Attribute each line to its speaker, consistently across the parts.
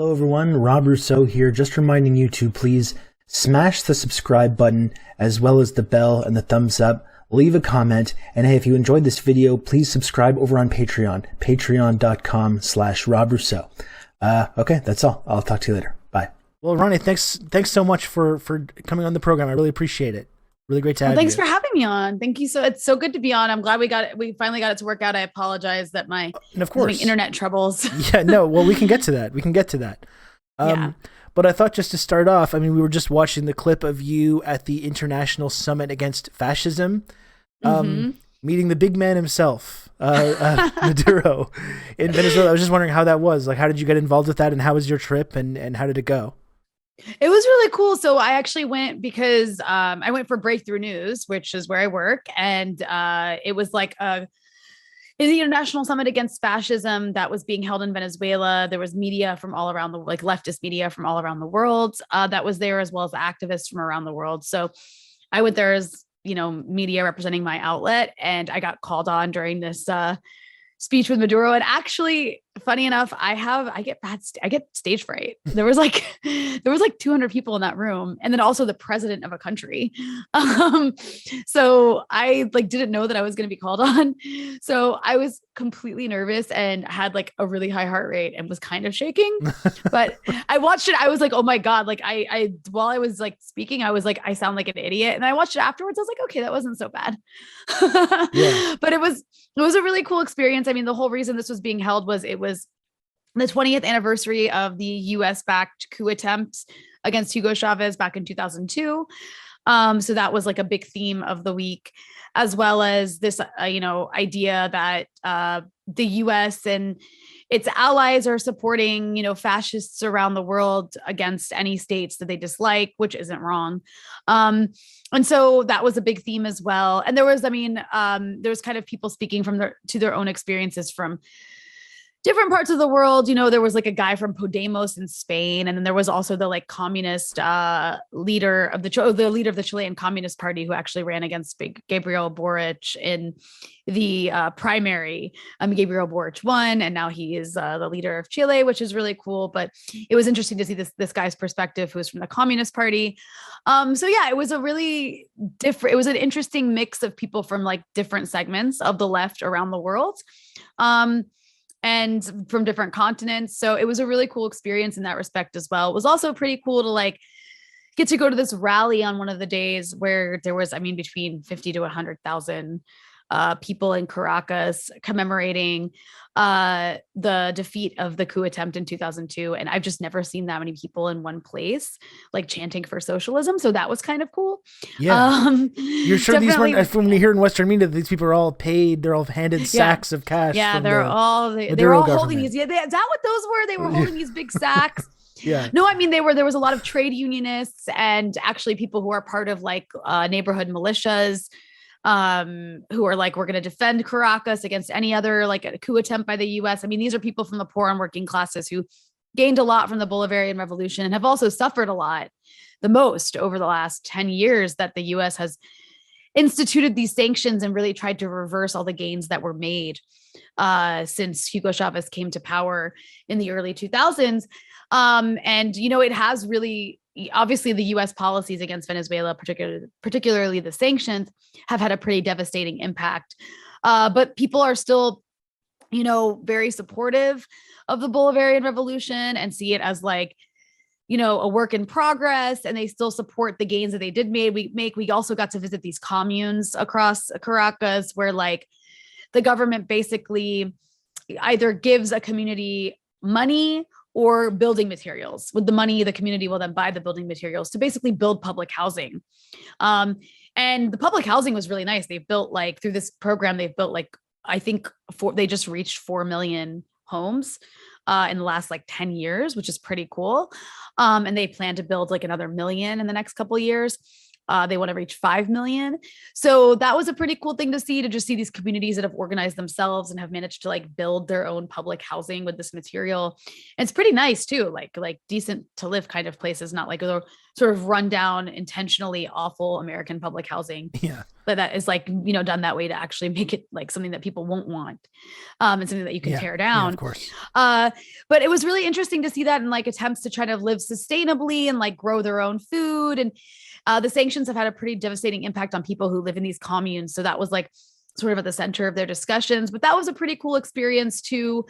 Speaker 1: Hello everyone, Rob Rousseau here, just reminding you to please smash the subscribe button as well as the bell and the thumbs up, leave a comment, and hey, if you enjoyed this video, please subscribe over on Patreon, patreon.com/Rob Rousseau. Okay, that's all. I'll talk to you later. Bye.
Speaker 2: Well, Ronnie, thanks so much for coming on the program. I really appreciate it. Really great to have you.
Speaker 3: Thanks for having me on. Thank you. It's so good to be on. I'm glad we finally got it to work out. I apologize that my
Speaker 2: and of course
Speaker 3: internet troubles.
Speaker 2: Yeah, no, well, we can get to that.
Speaker 3: Yeah.
Speaker 2: But I thought just to start off, I mean, we were just watching the clip of you at the International Summit Against Fascism, meeting the big man himself, Maduro, in Venezuela. I was just wondering how that was. Like, how did you get involved with that, and how was your trip, and how did it go?
Speaker 3: It was really cool. So I actually went because I went for Breakthrough News, which is where I work. And it was like the International Summit Against Fascism that was being held in Venezuela. There was media from all around leftist media from all around the world that was there, as well as activists from around the world. So I went there as, media representing my outlet. And I got called on during this speech with Maduro. And actually, funny enough, I get stage fright. There was like 200 people in that room, and then also the president of a country. So I didn't know that I was going to be called on. So I was completely nervous and had like a really high heart rate and was kind of shaking. But I watched it. I was like, oh my God. Like I while I was like speaking, I was like, I sound like an idiot. And I watched it afterwards. I was like, okay, that wasn't so bad.
Speaker 2: Yeah.
Speaker 3: But it was a really cool experience. I mean, the whole reason this was being held was it was the 20th anniversary of the US-backed coup attempt against Hugo Chavez back in 2002. So that was like a big theme of the week, as well as this, idea that the US and its allies are supporting, fascists around the world against any states that they dislike, which isn't wrong. And so that was a big theme as well. And there was, there's kind of people speaking to their own experiences from different parts of the world. There was like a guy from Podemos in Spain. And then there was also the communist leader of the leader of the Chilean Communist Party, who actually ran against Gabriel Boric in the primary. Gabriel Boric won, and now he is the leader of Chile, which is really cool. But it was interesting to see this guy's perspective, who was from the Communist Party. So yeah, it was a really different, it was an interesting mix of people from like different segments of the left around the world. And from different continents. So it was a really cool experience in that respect as well. It was also pretty cool to get to go to this rally on one of the days where there was, between 50 to 100,000 people in Caracas commemorating the defeat of the coup attempt in 2002. And I've just never seen that many people in one place, chanting for socialism. So that was kind of cool.
Speaker 2: Yeah. You're sure these weren't, from when you hear in Western media, these people are all paid, they're all handed sacks of cash.
Speaker 3: Yeah, they're all holding these. Yeah, is that what those were? They were holding these big sacks.
Speaker 2: Yeah.
Speaker 3: No, there was a lot of trade unionists and actually people who are part of neighborhood militias, who are we're going to defend Caracas against any other a coup attempt by the US. These are people from the poor and working classes who gained a lot from the Bolivarian Revolution and have also suffered a lot, the most over the last 10 years that the US has instituted these sanctions and really tried to reverse all the gains that were made since Hugo Chavez came to power in the early 2000s. And, it has really, obviously the US policies against Venezuela, particularly the sanctions, have had a pretty devastating impact. But people are still, very supportive of the Bolivarian Revolution and see it as a work in progress, and they still support the gains that they did make. We also got to visit these communes across Caracas where the government basically either gives a community money or building materials. With the money, the community will then buy the building materials to basically build public housing. And the public housing was really nice. They've built through this program, they've built they just reached 4 million homes in the last 10 years, which is pretty cool. And they plan to build another million in the next couple of years. They want to reach 5 million. So that was a pretty cool thing to just see these communities that have organized themselves and have managed to like build their own public housing with this material. And it's pretty nice too, like decent to live kind of places, not like a sort of rundown, intentionally awful American public housing.
Speaker 2: Yeah.
Speaker 3: That is like, done that way to actually make it like something that people won't want, and something that you can tear down.
Speaker 2: Yeah, of course.
Speaker 3: But it was really interesting to see that in like attempts to try to live sustainably and like grow their own food. And the sanctions have had a pretty devastating impact on people who live in these communes. So that was like sort of at the center of their discussions, but that was a pretty cool experience too.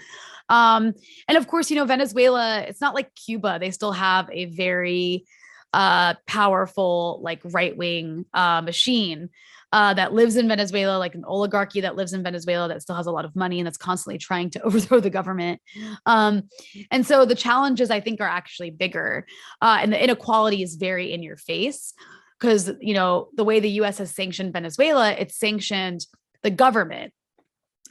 Speaker 3: And of course, Venezuela, it's not like Cuba. They still have a very powerful, like right-wing machine that lives in Venezuela, like an oligarchy that lives in Venezuela that still has a lot of money and that's constantly trying to overthrow the government. And so the challenges, I think, are actually bigger. And the inequality is very in your face because, the way the US has sanctioned Venezuela, it's sanctioned the government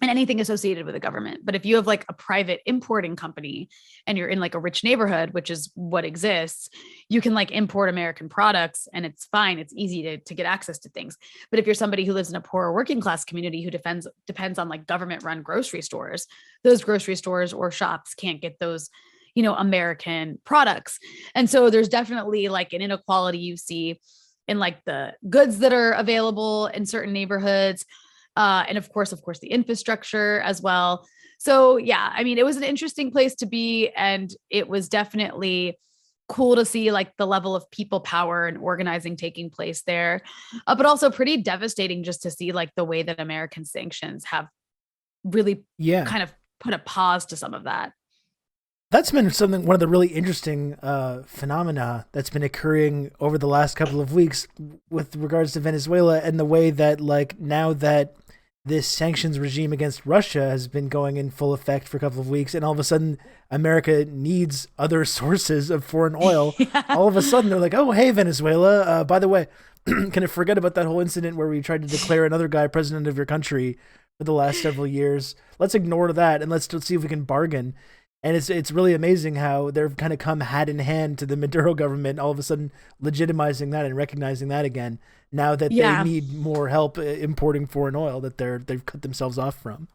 Speaker 3: and anything associated with the government. But if you have like a private importing company and you're in like a rich neighborhood, which is what exists, you can like import American products and it's fine. It's easy to get access to things. But if you're somebody who lives in a poorer working class community who depends on like government run grocery stores, those grocery stores or shops can't get those, American products. And so there's definitely like an inequality you see in like the goods that are available in certain neighborhoods. And of course, the infrastructure as well. So yeah, I mean, it was an interesting place to be. And it was definitely cool to see like the level of people power and organizing taking place there. But also pretty devastating just to see like the way that American sanctions have really kind of put a pause to some of that.
Speaker 2: That's been one of the really interesting phenomena that's been occurring over the last couple of weeks with regards to Venezuela and the way that like now that this sanctions regime against Russia has been going in full effect for a couple of weeks and all of a sudden America needs other sources of foreign oil. All of a sudden they're like, oh, hey, Venezuela, by the way, can I forget about that whole incident where we tried to declare another guy president of your country for the last several years? Let's ignore that and let's see if we can bargain. And it's really amazing how they've kind of come hand in hand to the Maduro government, all of a sudden legitimizing that and recognizing that again, now that they need more help importing foreign oil that they've cut themselves off from.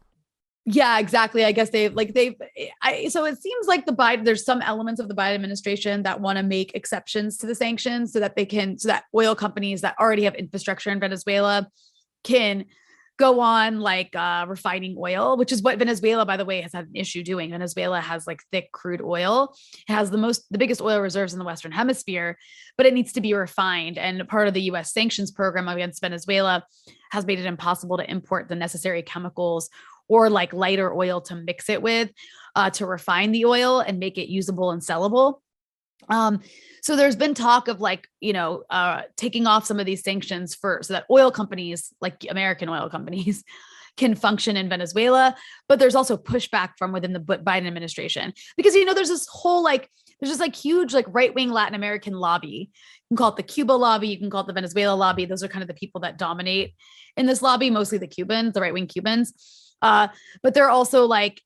Speaker 3: Yeah, exactly. I guess so it seems like there's some elements of the Biden administration that want to make exceptions to the sanctions so that oil companies that already have infrastructure in Venezuela can go on like refining oil, which is what Venezuela, by the way, has had an issue doing. Venezuela has like thick crude oil. It has the biggest oil reserves in the Western Hemisphere, but it needs to be refined. And part of the US sanctions program against Venezuela has made it impossible to import the necessary chemicals or like lighter oil to mix it with to refine the oil and make it usable and sellable. So there's been talk of like, taking off some of these sanctions so that oil companies, like American oil companies, can function in Venezuela. But there's also pushback from within the Biden administration because, there's this whole there's this like huge like right-wing Latin American lobby. You can call it the Cuba lobby. You can call it the Venezuela lobby. Those are kind of the people that dominate in this lobby, mostly the Cubans, the right-wing Cubans. But they're also like,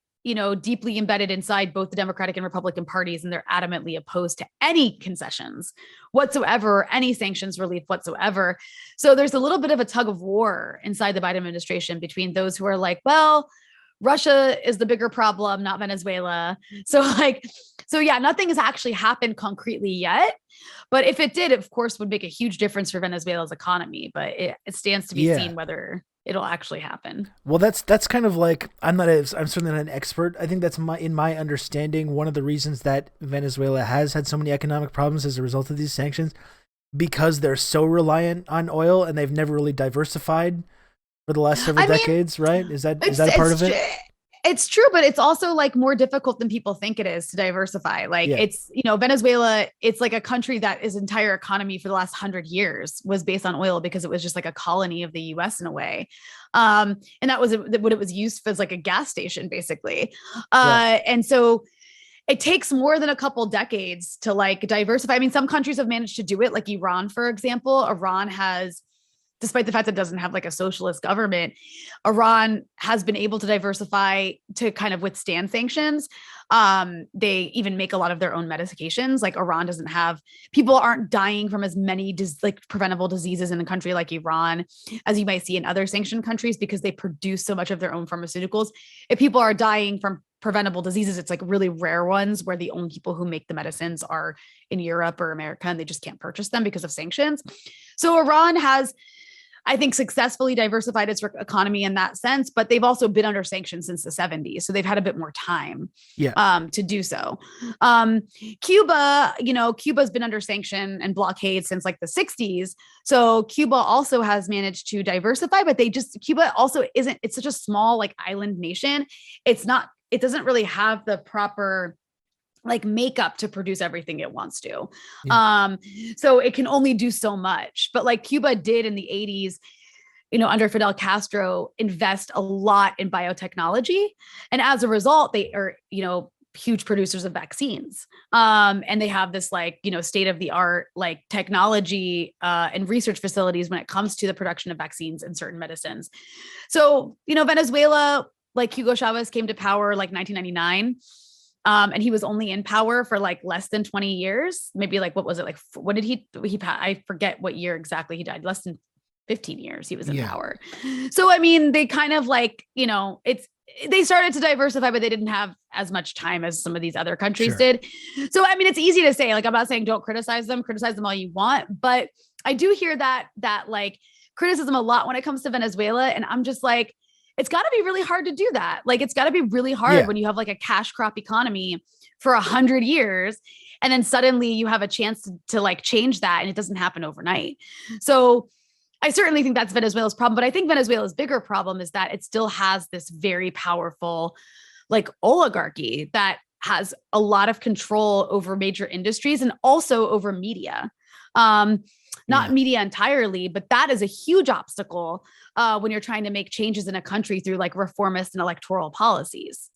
Speaker 3: deeply embedded inside both the Democratic and Republican parties, and they're adamantly opposed to any concessions whatsoever, any sanctions relief whatsoever. So there's a little bit of a tug of war inside the Biden administration between those who are like, well, Russia is the bigger problem, not Venezuela. So yeah, nothing has actually happened concretely yet. But if it did, it, of course, would make a huge difference for Venezuela's economy. But it stands to be seen whether it'll actually happen.
Speaker 2: Well, that's kind of like, I'm certainly not an expert. I think that's in my understanding, one of the reasons that Venezuela has had so many economic problems as a result of these sanctions, because they're so reliant on oil and they've never really diversified for the last several decades, right? Is that a part of it?
Speaker 3: It's true, but it's also like more difficult than people think it is to diversify. It's, Venezuela, it's like a country that its entire economy for the last 100 years was based on oil because it was just like a colony of the US in a way. And that was what it was used for, as like a gas station, basically. And so it takes more than a couple decades to like diversify. I mean, some countries have managed to do it, like Iran, for example. Iran has despite the fact that it doesn't have like a socialist government, Iran has been able to diversify to kind of withstand sanctions. They even make a lot of their own medications. Like Iran doesn't have, people aren't dying from as many like preventable diseases in a country like Iran as you might see in other sanctioned countries, because they produce so much of their own pharmaceuticals. If people are dying from preventable diseases, it's like really rare ones where the only people who make the medicines are in Europe or America, and they just can't purchase them because of sanctions. So Iran has, I think, successfully diversified its economy in that sense, but they've also been under sanctions since the 70s. So they've had a bit more time to do so. Cuba, Cuba's been under sanction and blockade since like the 60s. So Cuba also has managed to diversify, but Cuba also isn't, it's such a small like island nation. It doesn't really have the proper like makeup to produce everything it wants to. Yeah. So it can only do so much, but like Cuba did in the 80s, under Fidel Castro, invest a lot in biotechnology. And as a result, they are, huge producers of vaccines. And they have this like, state of the art, like technology and research facilities when it comes to the production of vaccines and certain medicines. So, Venezuela, like Hugo Chavez came to power like 1999. And he was only in power for like less than 20 years. Maybe like, what was it? Like, when did he I forget what year exactly he died. Less than 15 years he was in power. So, I mean, they kind of like, they started to diversify, but they didn't have as much time as some of these other countries did. So, I mean, it's easy to say, like, I'm not saying don't criticize them all you want, but I do hear that like criticism a lot when it comes to Venezuela. And I'm just like, it's got to be really hard to do that. Like, it's got to be really hard when you have like a cash crop economy for 100 years. And then suddenly you have a chance to like change that. And it doesn't happen overnight. So I certainly think that's Venezuela's problem. But I think Venezuela's bigger problem is that it still has this very powerful like oligarchy that has a lot of control over major industries and also over media. Not media entirely, but that is a huge obstacle when you're trying to make changes in a country through like reformist and electoral policies.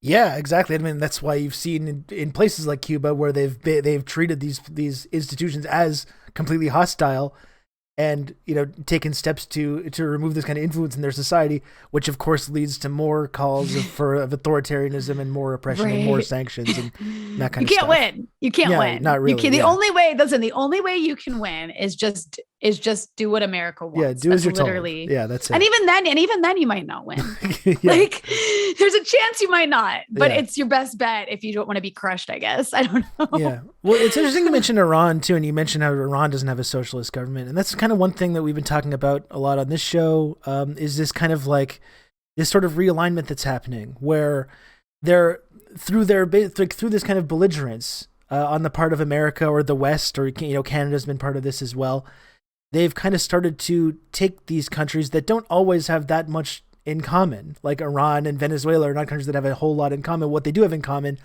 Speaker 2: Yeah, exactly. I mean, that's why you've seen in places like Cuba where they've treated these institutions as completely hostile, and taken steps to remove this kind of influence in their society, which of course leads to more calls of authoritarianism and more oppression and more sanctions and that kind of stuff.
Speaker 3: You can't win.
Speaker 2: Not really.
Speaker 3: The only way you can win is just do what America wants.
Speaker 2: Yeah, do as you're told. Yeah, that's it.
Speaker 3: And even then you might not win. Like there's a chance you might not, but it's your best bet if you don't want to be crushed, I guess. I don't know.
Speaker 2: Yeah. Well, it's interesting you mentioned Iran too, and you mentioned how Iran doesn't have a socialist government, and that's kind of one thing that we've been talking about a lot on this show, is this kind of like this sort of realignment that's happening where they're through this kind of belligerence on the part of America or the West, or Canada's been part of this as well. They've kind of started to take these countries that don't always have that much in common, like Iran and Venezuela are not countries that have a whole lot in common. What they do have in common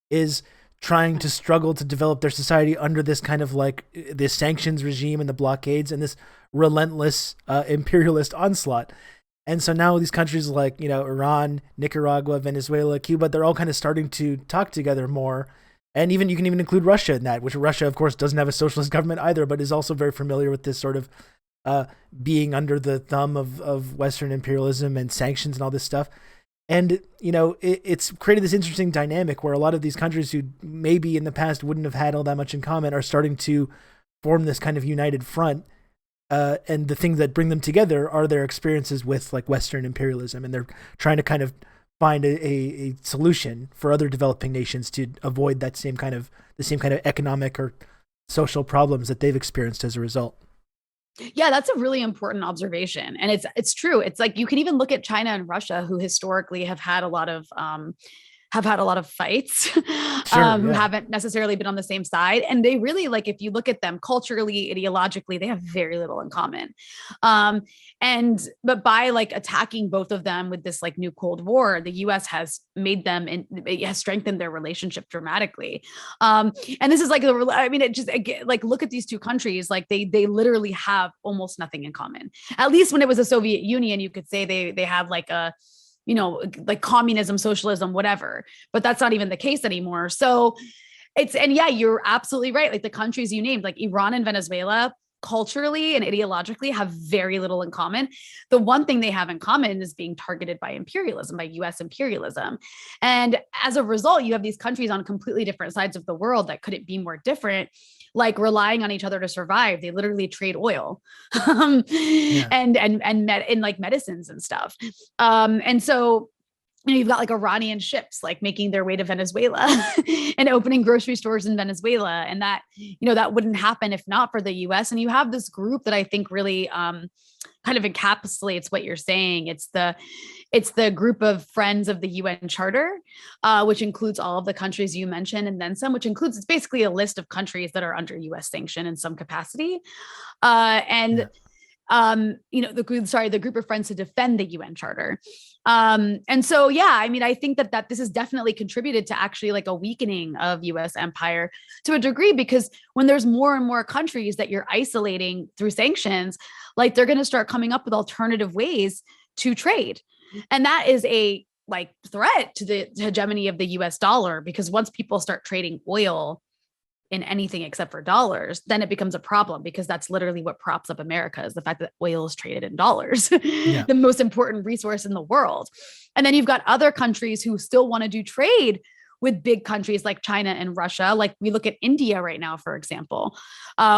Speaker 2: is trying to struggle to develop their society under this kind of like this sanctions regime and the blockades and this relentless imperialist onslaught. And so now these countries like, Iran, Nicaragua, Venezuela, Cuba, they're all kind of starting to talk together more. And you can even include Russia in that, which Russia, of course, doesn't have a socialist government either, but is also very familiar with this sort of being under the thumb of Western imperialism and sanctions and all this stuff. And, it's created this interesting dynamic where a lot of these countries who maybe in the past wouldn't have had all that much in common are starting to form this kind of united front. And the things that bring them together are their experiences with like Western imperialism. And they're trying to kind of find a solution for other developing nations to avoid the same kind of economic or social problems that they've experienced as a result.
Speaker 3: Yeah, that's a really important observation. And it's true. It's like you can even look at China and Russia, who historically have had a lot of fights, who haven't necessarily been on the same side. And they really, like, if you look at them culturally, ideologically, they have very little in common. But by like attacking both of them with this like new Cold War, the US has made them and it has strengthened their relationship dramatically. And this is like, it just like, look at these two countries, like they literally have almost nothing in common. At least when it was the Soviet Union, you could say they had like a, like communism, socialism, whatever, but that's not even the case anymore. So you're absolutely right. Like the countries you named, like Iran and Venezuela, culturally and ideologically have very little in common. The one thing they have in common is being targeted by imperialism, by US imperialism. And as a result, you have these countries on completely different sides of the world that couldn't be more different, like relying on each other to survive. They literally trade oil and like medicines and stuff. And so you've got like Iranian ships like making their way to Venezuela and opening grocery stores in Venezuela. And that, that wouldn't happen if not for the US. And you have this group that I think really kind of encapsulates what you're saying. It's the group of friends of the UN Charter, which includes all of the countries you mentioned, and then some, which includes, it's basically a list of countries that are under US sanction in some capacity. The group of friends to defend the UN Charter. And so, I think that this has definitely contributed to actually like a weakening of US empire to a degree, because when there's more and more countries that you're isolating through sanctions, like they're going to start coming up with alternative ways to trade. And that is a like threat to the hegemony of the US dollar, because once people start trading oil in anything except for dollars, then it becomes a problem, because that's literally what props up America, is the fact that oil is traded in dollars, the most important resource in the world. And then you've got other countries who still want to do trade with big countries like China and Russia. Like we look at India right now, for example,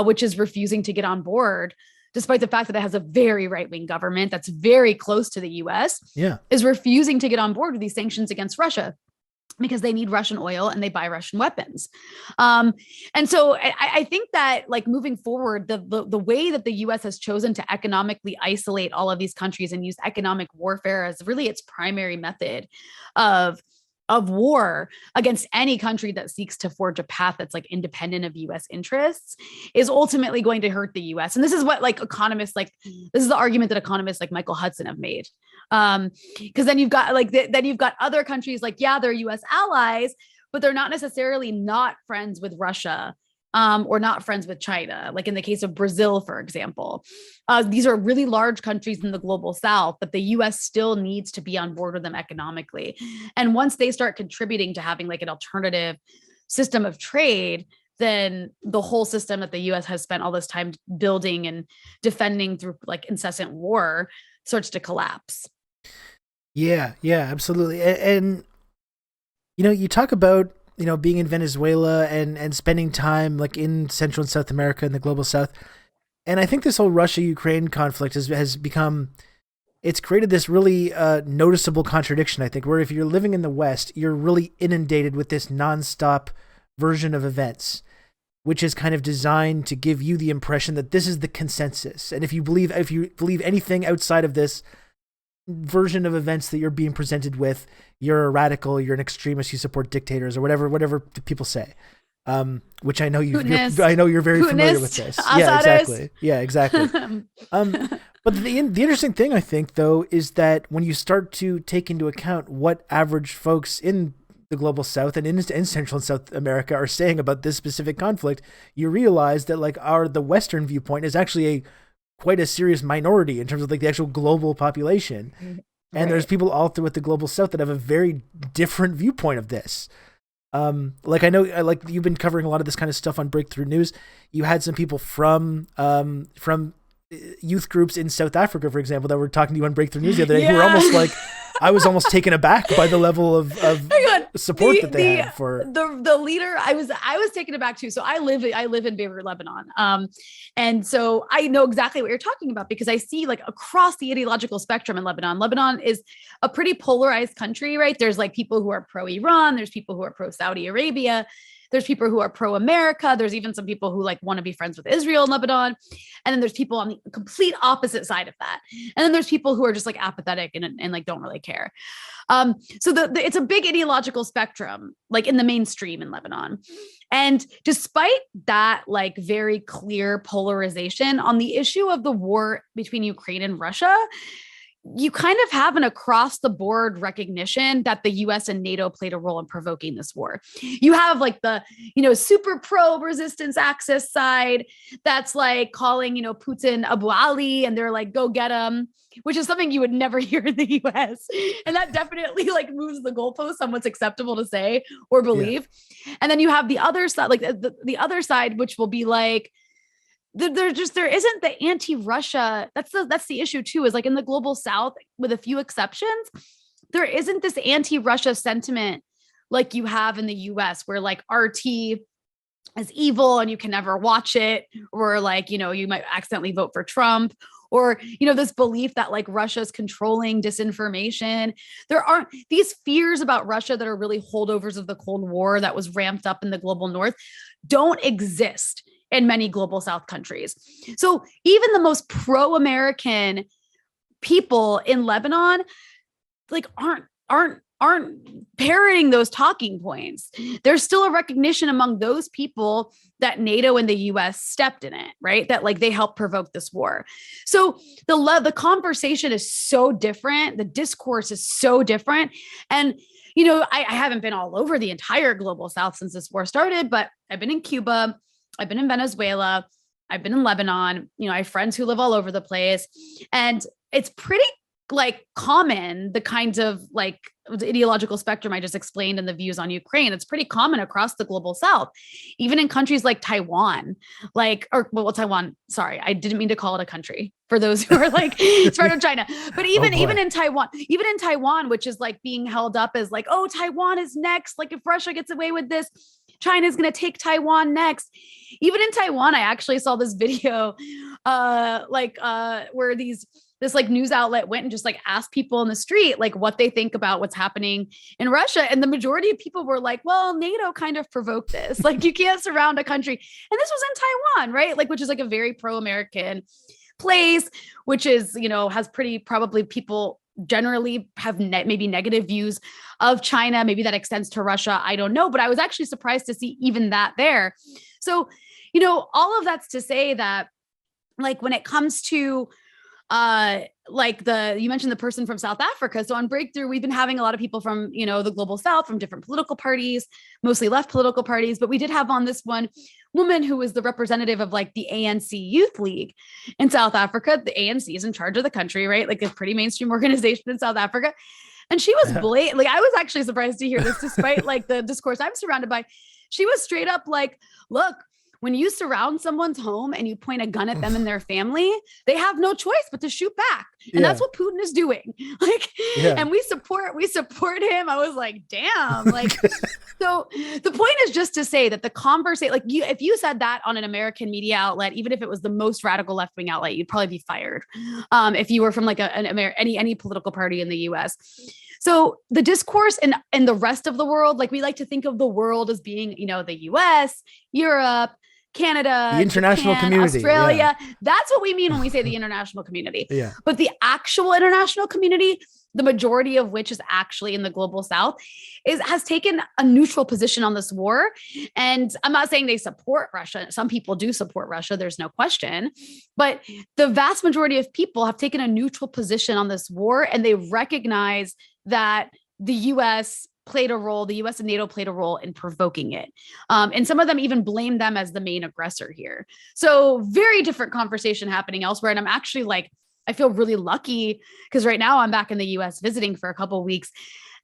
Speaker 3: which is refusing to get on board, despite the fact that it has a very right-wing government that's very close to the US, is refusing to get on board with these sanctions against Russia, because they need Russian oil and they buy Russian weapons. And so I think that like moving forward, the way that the US has chosen to economically isolate all of these countries and use economic warfare as really its primary method of war against any country that seeks to forge a path that's like independent of US interests is ultimately going to hurt the US. And this is what like economists, like this is the argument that economists like Michael Hudson have made. Because then you've got like, then you've got other countries like, they're US allies, but they're not necessarily not friends with Russia. Or not friends with China, like in the case of Brazil, for example. These are really large countries in the global South, but the US still needs to be on board with them economically. And once they start contributing to having like an alternative system of trade, then the whole system that the US has spent all this time building and defending through like incessant war starts to collapse.
Speaker 2: Yeah, absolutely. And you talk about being in Venezuela and spending time like in Central and South America and the global South. And I think this whole Russia-Ukraine conflict has become, it's created this really noticeable contradiction, I think, where if you're living in the West, you're really inundated with this nonstop version of events, which is kind of designed to give you the impression that this is the consensus. And if you believe anything outside of this version of events that you're being presented with, you're a radical, you're an extremist, you support dictators, or whatever people say. Which I know you're very familiar with this. Yeah, exactly. But the interesting thing, I think, though, is that when you start to take into account what average folks in the global South and in Central and South America are saying about this specific conflict, you realize that like the Western viewpoint is actually quite a serious minority in terms of like the actual global population. And there's people all throughout the global South that have a very different viewpoint of this. Like I know, like you've been covering a lot of this kind of stuff on Breakthrough News. You had some people from youth groups in South Africa, for example, that were talking to you on Breakthrough News the other day, who were almost like, I was almost taken aback by the level of support that they had for
Speaker 3: the leader. I was taken aback too. So I live in Beirut, Lebanon. And so I know exactly what you're talking about, because I see like across the ideological spectrum in Lebanon. Lebanon is a pretty polarized country, right? There's like people who are pro-Iran, there's people who are pro-Saudi Arabia, there's people who are pro-America. There's even some people who like want to be friends with Israel and Lebanon. And then there's people on the complete opposite side of that. And then there's people who are just like apathetic and like don't really care. So it's a big ideological spectrum, like in the mainstream in Lebanon. And despite that, like very clear polarization on the issue of the war between Ukraine and Russia, you kind of have an across the board recognition that the US and NATO played a role in provoking this war. You have like the, super pro resistance axis side that's like calling, Putin Abu Ali, and they're like, go get him, which is something you would never hear in the US. And that definitely like moves the goalpost on what's acceptable to say or believe. Yeah. And then you have the other side, like the other side, which will be like, there isn't the anti-Russia. That's the issue too, is like in the global South, with a few exceptions, there isn't this anti-Russia sentiment like you have in the US, where like RT is evil and you can never watch it, or like, you know, you might accidentally vote for Trump, or, you know, this belief that like Russia's controlling disinformation. There aren't these fears about Russia that are really holdovers of the Cold War that was ramped up in the global North, don't exist in many global South countries. So even the most pro-American people in Lebanon like aren't parroting those talking points. There's still a recognition among those people that NATO and the US stepped in it, right? That like they helped provoke this war. So the conversation is so different. The discourse is so different. And, you know, I haven't been all over the entire global South since this war started, but I've been in Cuba, I've been in Venezuela, I've been in Lebanon. You know, I have friends who live all over the place, and it's pretty like common, the kinds of like the ideological spectrum I just explained and the views on Ukraine. It's pretty common across the global South, even in countries like Taiwan, Taiwan. Sorry, I didn't mean to call it a country for those who are like, it's part of China. But even in Taiwan, which is like being held up as like, oh, Taiwan is next. Like if Russia gets away with this, China's going to take Taiwan next. Even in Taiwan, I actually saw this video, where this like news outlet went and just like asked people in the street, like what they think about what's happening in Russia. And the majority of people were like, well, NATO kind of provoked this. Like you can't surround a country. And this was in Taiwan, right? Like, which is like a very pro-American place, which is, you know, has probably people generally have maybe negative views of China. Maybe that extends to Russia. I don't know, but I was actually surprised to see even that there. So, you know, all of that's to say that like when it comes to you mentioned the person from South Africa. So on Breakthrough, we've been having a lot of people from, you know, the global South, from different political parties, mostly left political parties. But we did have on this one woman who was the representative of like the ANC Youth League in South Africa. The ANC is in charge of the country, right? Like a pretty mainstream organization in South Africa. And she was blatantly, I was actually surprised to hear this, despite like the discourse I'm surrounded by. She was straight up like, look, when you surround someone's home and you point a gun at them and their family, they have no choice but to shoot back. And that's what Putin is doing. Like, and we support him. I was like, damn, like, so the point is just to say that the conversation, like if you said that on an American media outlet, even if it was the most radical left-wing outlet, you'd probably be fired. If you were from like any political party in the US. So the discourse in the rest of the world, like we like to think of the world as being, you know, the US, Europe, Canada,
Speaker 2: the international
Speaker 3: Japan,
Speaker 2: community,
Speaker 3: Australia. That's what we mean when we say the international community. But the actual international community, the majority of which is actually in the global South, has taken a neutral position on this war. And I'm not saying they support Russia. Some people do support Russia. There's no question. But the vast majority of people have taken a neutral position on this war, and they recognize that the US played a role, the US and NATO played a role in provoking it. And some of them even blame them as the main aggressor here. So very different conversation happening elsewhere. And I'm actually like, I feel really lucky because right now I'm back in the US visiting for a couple of weeks.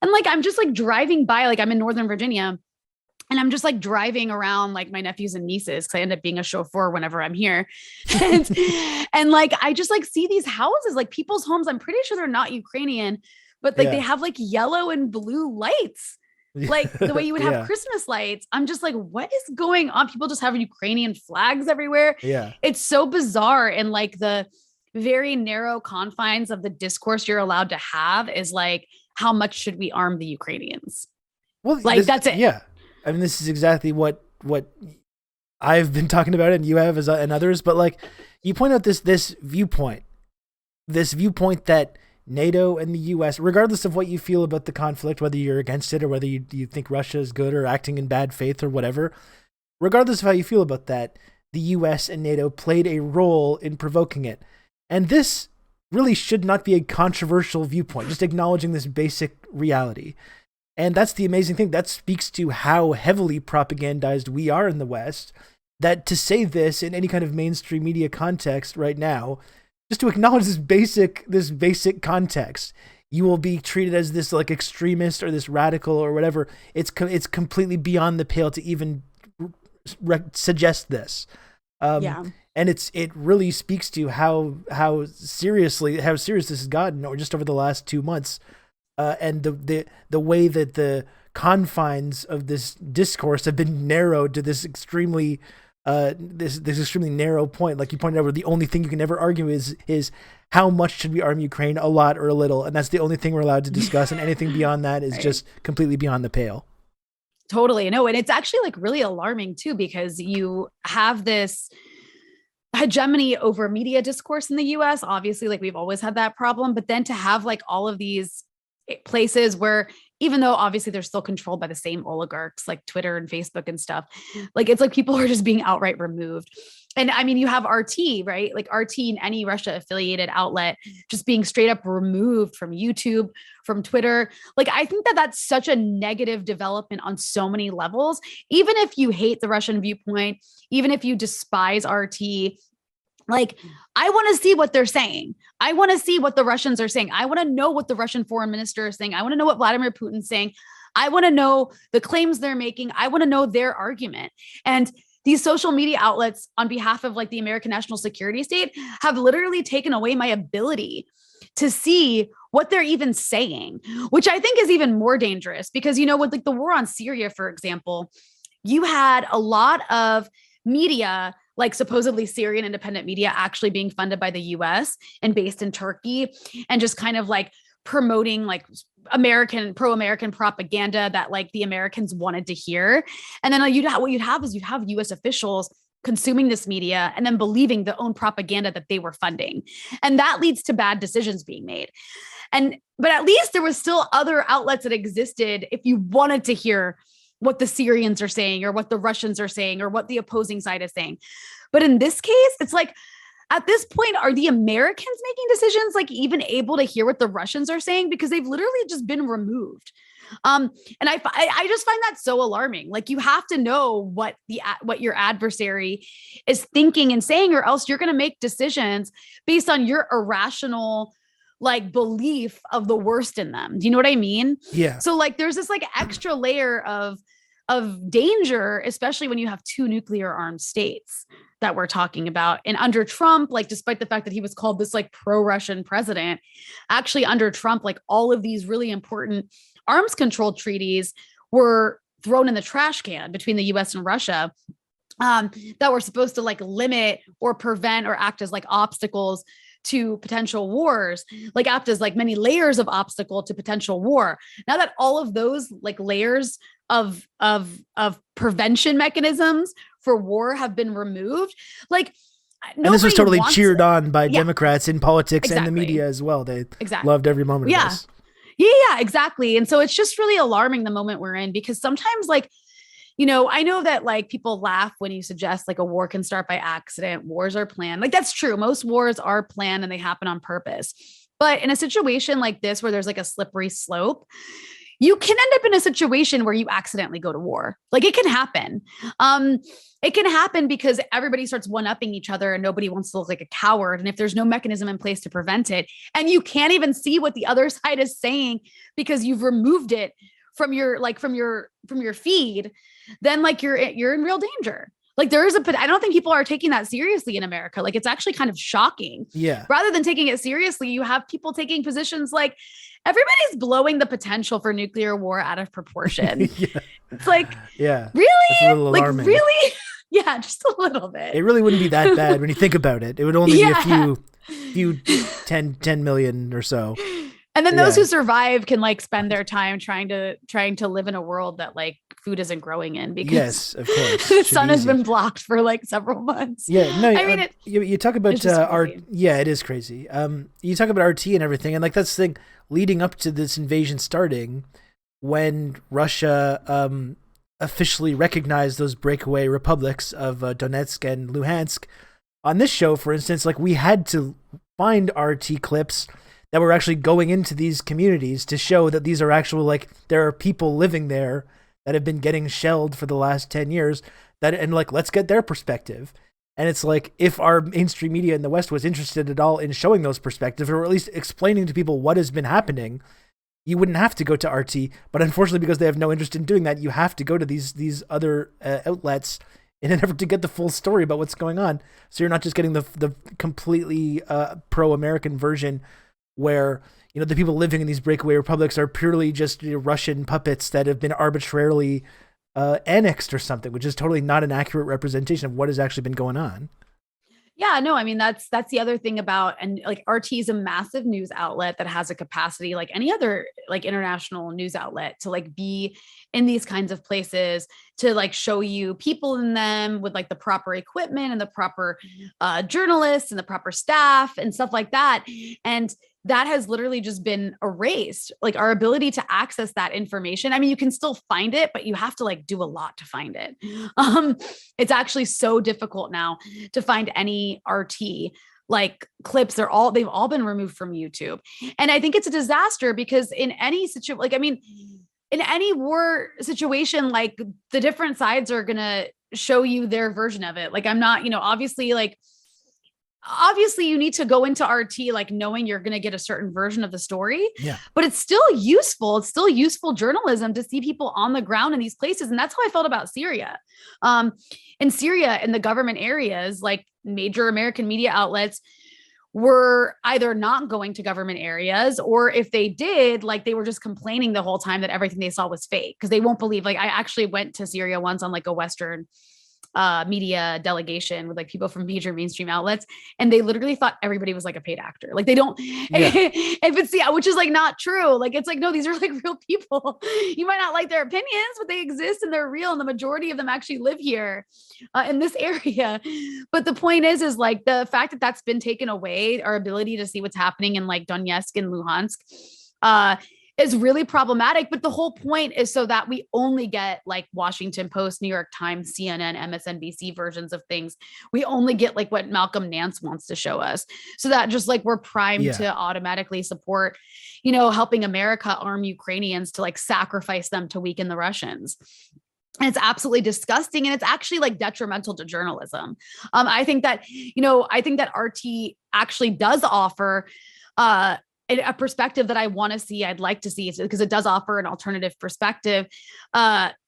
Speaker 3: And like, I'm just like driving by, like I'm in Northern Virginia, and I'm just like driving around like my nephews and nieces, because I end up being a chauffeur whenever I'm here. And like, I just like see these houses, like people's homes. I'm pretty sure they're not Ukrainian, but like they have like yellow and blue lights, like the way you would have Christmas lights. I'm just like, what is going on? People just have Ukrainian flags everywhere. It's so bizarre. And like the very narrow confines of the discourse you're allowed to have is like, how much should we arm the Ukrainians?
Speaker 2: Well, like that's it. Yeah. I mean, this is exactly what I've been talking about, and you have and others, but like you point out this viewpoint that NATO and the US, regardless of what you feel about the conflict, whether you're against it or whether you think Russia is good or acting in bad faith or whatever, regardless of how you feel about that, the US and NATO played a role in provoking it. And this really should not be a controversial viewpoint, just acknowledging this basic reality. And that's the amazing thing. That speaks to how heavily propagandized we are in the West, that to say this in any kind of mainstream media context right now, just to acknowledge this basic context, you will be treated as this like extremist or this radical or whatever. It's completely beyond the pale to even suggest this. And And it really speaks to how serious this has gotten, or just over the last 2 months, and the way that the confines of this discourse have been narrowed to this extremely extremely narrow point. Like you pointed out, where the only thing you can ever argue is how much should we arm Ukraine, a lot or a little, and that's the only thing we're allowed to discuss, and anything beyond that is just completely beyond the pale.
Speaker 3: Totally. No, and it's actually like really alarming too, because you have this hegemony over media discourse in the US. Obviously, like we've always had that problem, but then to have like all of these places where, even though obviously they're still controlled by the same oligarchs like Twitter and Facebook and stuff, like it's like people are just being outright removed. And I mean, you have RT, right? Like RT and any Russia affiliated outlet just being straight up removed from YouTube, from Twitter. Like, I think that that's such a negative development on so many levels. Even if you hate the Russian viewpoint, even if you despise RT, like, I want to see what they're saying. I want to see what the Russians are saying. I want to know what the Russian foreign minister is saying. I want to know what Vladimir Putin's saying. I want to know the claims they're making. I want to know their argument. And these social media outlets, on behalf of like the American national security state, have literally taken away my ability to see what they're even saying, which I think is even more dangerous, because, you know, with like the war on Syria, for example, you had a lot of media, like supposedly Syrian independent media, actually being funded by the US and based in Turkey, and just kind of like promoting like pro-American propaganda that like the Americans wanted to hear. And then what you'd have US officials consuming this media and then believing the own propaganda that they were funding. And that leads to bad decisions being made. But at least there was still other outlets that existed if you wanted to hear what the Syrians are saying, or what the Russians are saying, or what the opposing side is saying. But in this case, it's like, at this point, are the Americans making decisions like even able to hear what the Russians are saying? Because they've literally just been removed. And I just find that so alarming. Like, you have to know what your adversary is thinking and saying, or else you're going to make decisions based on your irrational like belief of the worst in them. Do you know what I mean?
Speaker 2: Yeah.
Speaker 3: So like there's this like extra layer of danger, especially when you have two nuclear armed states that we're talking about. And under Trump, like despite the fact that he was called this like pro-Russian president, actually under Trump, like all of these really important arms control treaties were thrown in the trash can between the US and Russia, that were supposed to like limit or prevent or act as like obstacles to potential wars, like act as like many layers of obstacle to potential war. Now that all of those like layers of prevention mechanisms for war have been removed, like,
Speaker 2: and this was totally cheered on by Democrats in politics and the media as well. They loved every moment of this.
Speaker 3: Yeah, exactly. And so it's just really alarming the moment we're in, because sometimes like, you know, I know that like people laugh when you suggest like a war can start by accident. Wars are planned. Like, that's true. Most wars are planned and they happen on purpose. But in a situation like this, where there's like a slippery slope, you can end up in a situation where you accidentally go to war. Like, it can happen. It can happen because everybody starts one-upping each other and nobody wants to look like a coward. And if there's no mechanism in place to prevent it, and you can't even see what the other side is saying because you've removed it from your feed, then like you're in real danger. Like, I don't think people are taking that seriously in America. Like, it's actually kind of shocking.
Speaker 2: Yeah.
Speaker 3: Rather than taking it seriously, you have people taking positions like everybody's blowing the potential for nuclear war out of proportion. Yeah. It's like,
Speaker 2: yeah,
Speaker 3: really?
Speaker 2: Like,
Speaker 3: really? Yeah, just a little bit.
Speaker 2: It really wouldn't be that bad when you think about it. It would only be a few 10 million or so.
Speaker 3: And then those who survive can like spend their time trying to live in a world that like food isn't growing in, because
Speaker 2: yes, of course,
Speaker 3: the sun has been blocked for like several months.
Speaker 2: Yeah, no, I mean, you talk about it is crazy. You talk about RT and everything, and like that's the thing leading up to this invasion starting, when Russia officially recognized those breakaway republics of Donetsk and Luhansk. On this show, for instance, like we had to find RT clips that were actually going into these communities to show that these are actual, like, there are people living there that have been getting shelled for the last 10 years, and like, let's get their perspective. And it's like, if our mainstream media in the West was interested at all in showing those perspectives, or at least explaining to people what has been happening, you wouldn't have to go to RT. But unfortunately, because they have no interest in doing that, you have to go to these other outlets in an effort to get the full story about what's going on. So you're not just getting the completely pro-American version where, you know, the people living in these breakaway republics are purely just, you know, Russian puppets that have been arbitrarily annexed or something, which is totally not an accurate representation of what has actually been going on.
Speaker 3: Yeah, no, I mean, that's the other thing about, and like RT is a massive news outlet that has a capacity like any other like international news outlet to like be in these kinds of places, to like show you people in them with like the proper equipment and the proper journalists and the proper staff and stuff like that. And that has literally just been erased. Like our ability to access that information. I mean, you can still find it, but you have to like do a lot to find it. It's actually so difficult now to find any RT like clips. They've all been removed from YouTube. And I think it's a disaster because in any situation, like, I mean, in any war situation, like the different sides are going to show you their version of it. Like, I'm not, you know, obviously you need to go into RT like knowing you're going to get a certain version of the story, but it's still useful. It's still useful journalism to see people on the ground in these places. And that's how I felt about Syria. In Syria, in the government areas, like major American media outlets were either not going to government areas, or if they did, like they were just complaining the whole time that everything they saw was fake because they won't believe. Like I actually went to Syria once on like a Western media delegation with like people from major mainstream outlets, and they literally thought everybody was like a paid actor. Like they don't, if it's which is like not true. Like it's like, no, these are like real people. You might not like their opinions, but they exist and they're real. And the majority of them actually live here in this area. But the point is like the fact that that's been taken away, our ability to see what's happening in like Donetsk and Luhansk, is really problematic. But the whole point is so that we only get like Washington Post, New York Times, CNN, MSNBC versions of things. We only get like what Malcolm Nance wants to show us, so that just like we're primed to automatically support, you know, helping America arm Ukrainians to like sacrifice them to weaken the Russians. And it's absolutely disgusting. And it's actually like detrimental to journalism. I think that RT actually does offer a perspective that I want to see, I'd like to see, because it does offer an alternative perspective.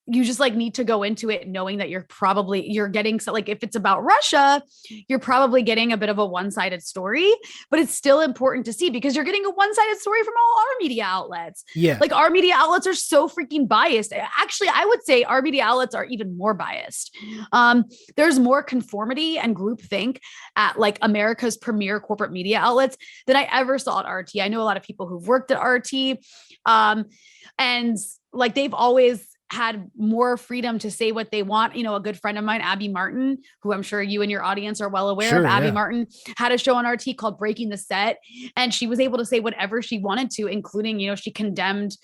Speaker 3: You just like need to go into it knowing that you're getting, so like if it's about Russia, you're probably getting a bit of a one-sided story, but it's still important to see because you're getting a one-sided story from all our media outlets. Yeah. Like our media outlets are so freaking biased. Actually, I would say our media outlets are even more biased. There's more conformity and groupthink at like America's premier corporate media outlets than I ever saw at RT. I know a lot of people who've worked at RT, and like they've always had more freedom to say what they want. You know, a good friend of mine, Abby Martin, who I'm sure you and your audience are well aware of. Abby Martin had a show on RT called Breaking the Set, and she was able to say whatever she wanted to, including, you know, she condemned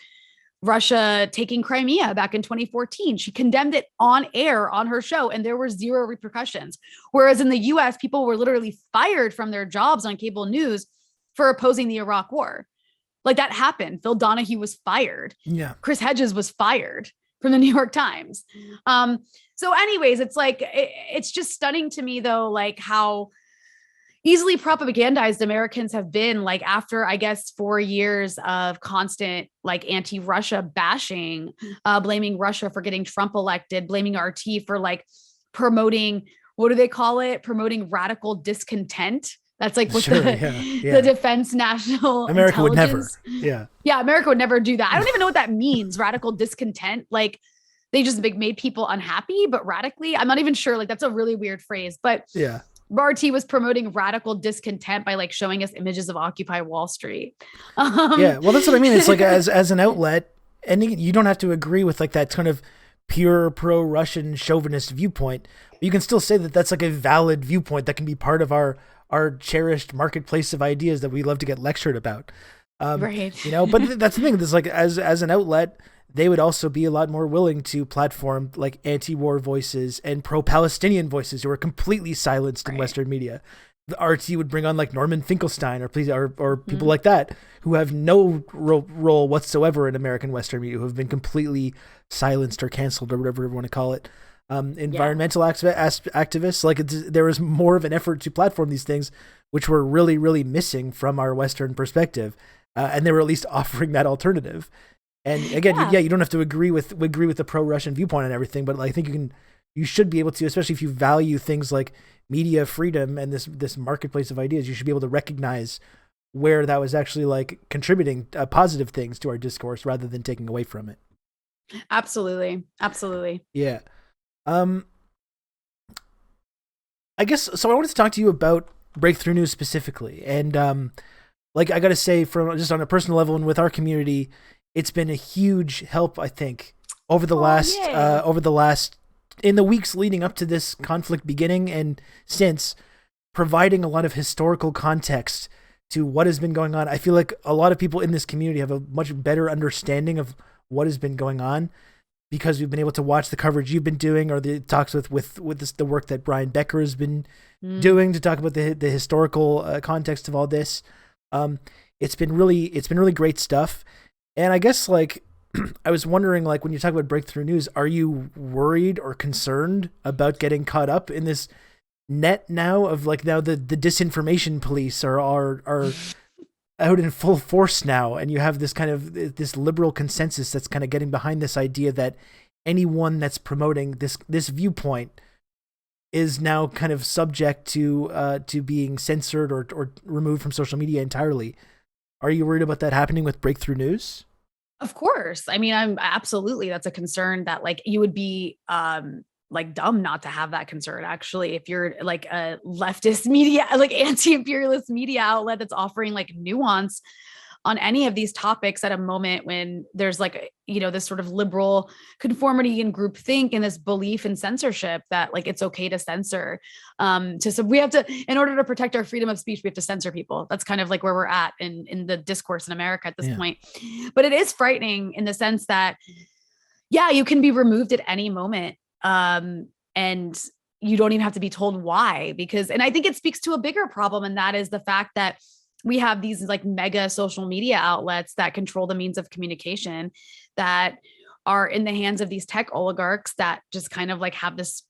Speaker 3: Russia taking Crimea back in 2014. She condemned it on air on her show, and there were zero repercussions. Whereas in the US, people were literally fired from their jobs on cable news for opposing the Iraq War. Like that happened. Phil Donahue was fired. Yeah. Chris Hedges was fired from the New York Times. So anyways, it's like, it's just stunning to me though, like how easily propagandized Americans have been, like after, I guess, 4 years of constant like anti-Russia bashing, blaming Russia for getting Trump elected, blaming RT for like promoting, what do they call it? Promoting radical discontent. That's like what the Defense National
Speaker 2: America would never.
Speaker 3: Yeah, America would never do that. I don't even know what that means. Radical discontent. Like they just made people unhappy, but radically. I'm not even sure. Like that's a really weird phrase. But yeah, RT was promoting radical discontent by like showing us images of Occupy Wall Street.
Speaker 2: Yeah, well, that's what I mean. It's like as an outlet, and you don't have to agree with like that kind of pure pro-Russian chauvinist viewpoint. But you can still say that that's like a valid viewpoint that can be part of our cherished marketplace of ideas that we love to get lectured about. Right. You know, but that's the thing. This like as an outlet, they would also be a lot more willing to platform like anti-war voices and pro-Palestinian voices who are completely silenced in Western media. The RT would bring on like Norman Finkelstein or people like that who have no role whatsoever in American Western media, who have been completely silenced or canceled or whatever you want to call it. Environmental activists, like there was more of an effort to platform these things, which were really, really missing from our Western perspective, and they were at least offering that alternative. And again, you don't have to agree with the pro-Russian viewpoint and everything, but I think you can you should be able to, especially if you value things like media freedom and this marketplace of ideas, you should be able to recognize where that was actually like contributing positive things to our discourse rather than taking away from it.
Speaker 3: Absolutely.
Speaker 2: Yeah. I guess, so I wanted to talk to you about Breakthrough News specifically. And like, I got to say, from just on a personal level and with our community, it's been a huge help, I think, over the last, in the weeks leading up to this conflict beginning and since, providing a lot of historical context to what has been going on. I feel like a lot of people in this community have a much better understanding of what has been going on because we've been able to watch the coverage you've been doing, or the talks with the work that Brian Becker has been doing to talk about the historical context of all this. It's been really great stuff. And I guess, like, I was wondering, like, when you talk about Breakthrough News, are you worried or concerned about getting caught up in this net now of, like, now the disinformation police are out in full force now, and you have this kind of this liberal consensus that's kind of getting behind this idea that anyone that's promoting this viewpoint is now kind of subject to being censored or removed from social media entirely. Are you worried about that happening with Breakthrough News?
Speaker 3: Of course. I mean, I'm absolutely, that's a concern that, like, you would be like dumb not to have that concern, actually, if you're like a leftist media, like anti-imperialist media outlet that's offering like nuance on any of these topics at a moment when there's like, you know, this sort of liberal conformity and groupthink and this belief in censorship that, like, it's okay to censor. So we have to, in order to protect our freedom of speech, we have to censor people. That's kind of like where we're at in the discourse in America at this point. But it is frightening in the sense that, yeah, you can be removed at any moment. And you don't even have to be told why, and I think it speaks to a bigger problem. And that is the fact that we have these like mega social media outlets that control the means of communication that are in the hands of these tech oligarchs that just kind of like have this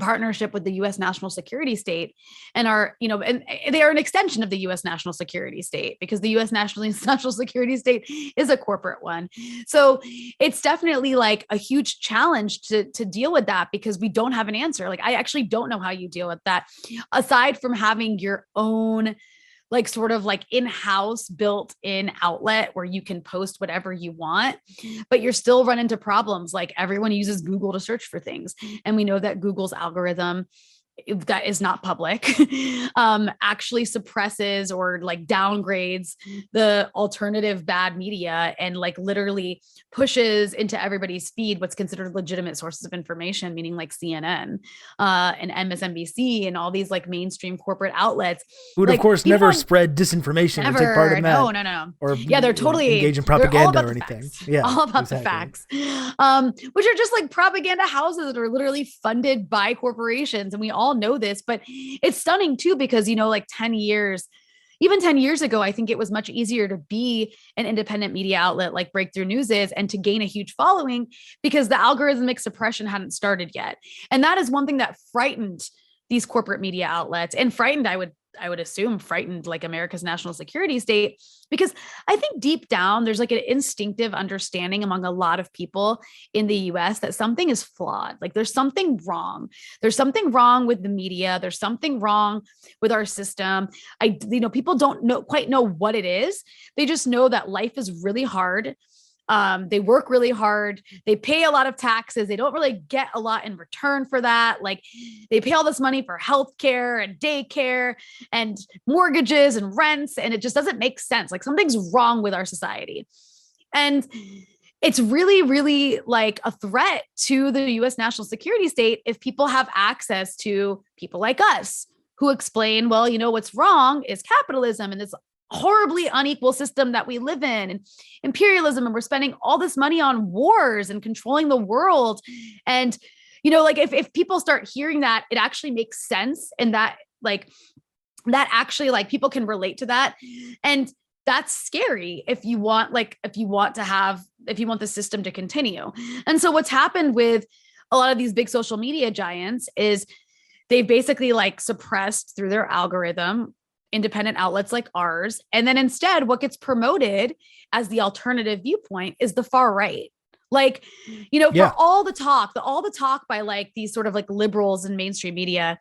Speaker 3: partnership with the U.S. national security state and are, you know, and they are an extension of the U.S. national security state because the U.S. national security state is a corporate one. So it's definitely like a huge challenge to deal with that because we don't have an answer. Like, I actually don't know how you deal with that aside from having your own like sort of like in-house built-in outlet where you can post whatever you want, but you're still run into problems. Like, everyone uses Google to search for things. And we know that Google's algorithm that is not public actually suppresses or like downgrades the alternative bad media and like literally pushes into everybody's feed what's considered legitimate sources of information, meaning like CNN and MSNBC and all these like mainstream corporate outlets who would,
Speaker 2: like, of course, never spread disinformation or take part in that.
Speaker 3: No.
Speaker 2: Or
Speaker 3: yeah, they're totally
Speaker 2: engage in propaganda or anything.
Speaker 3: Facts.
Speaker 2: Yeah,
Speaker 3: all about the facts, which are just like propaganda houses that are literally funded by corporations. And we all know this, but it's stunning too, because, you know, like 10 years ago, I think it was much easier to be an independent media outlet like Breakthrough News is and to gain a huge following because the algorithmic suppression hadn't started yet. And that is one thing that frightened these corporate media outlets and frightened, I would assume frightened like America's national security state, because I think deep down there's like an instinctive understanding among a lot of people in the US that something is flawed. Like, there's something wrong. There's something wrong with the media. There's something wrong with our system. People don't quite know what it is. They just know that life is really hard. They work really hard. They pay a lot of taxes. They don't really get a lot in return for that. Like, they pay all this money for healthcare and daycare and mortgages and rents. And it just doesn't make sense. Like, something's wrong with our society. And it's really, really like a threat to the U.S. national security state if people have access to people like us who explain, well, you know, what's wrong is capitalism and this horribly unequal system that we live in and imperialism. And we're spending all this money on wars and controlling the world. And, you know, like if people start hearing that, it actually makes sense. And that actually like people can relate to that. And that's scary if you want the system to continue. And so what's happened with a lot of these big social media giants is they've basically like suppressed through their algorithm independent outlets like ours. And then instead, what gets promoted as the alternative viewpoint is the far right. Like, you know,
Speaker 2: Yeah.
Speaker 3: for all the talk by like these sort of like liberals in mainstream media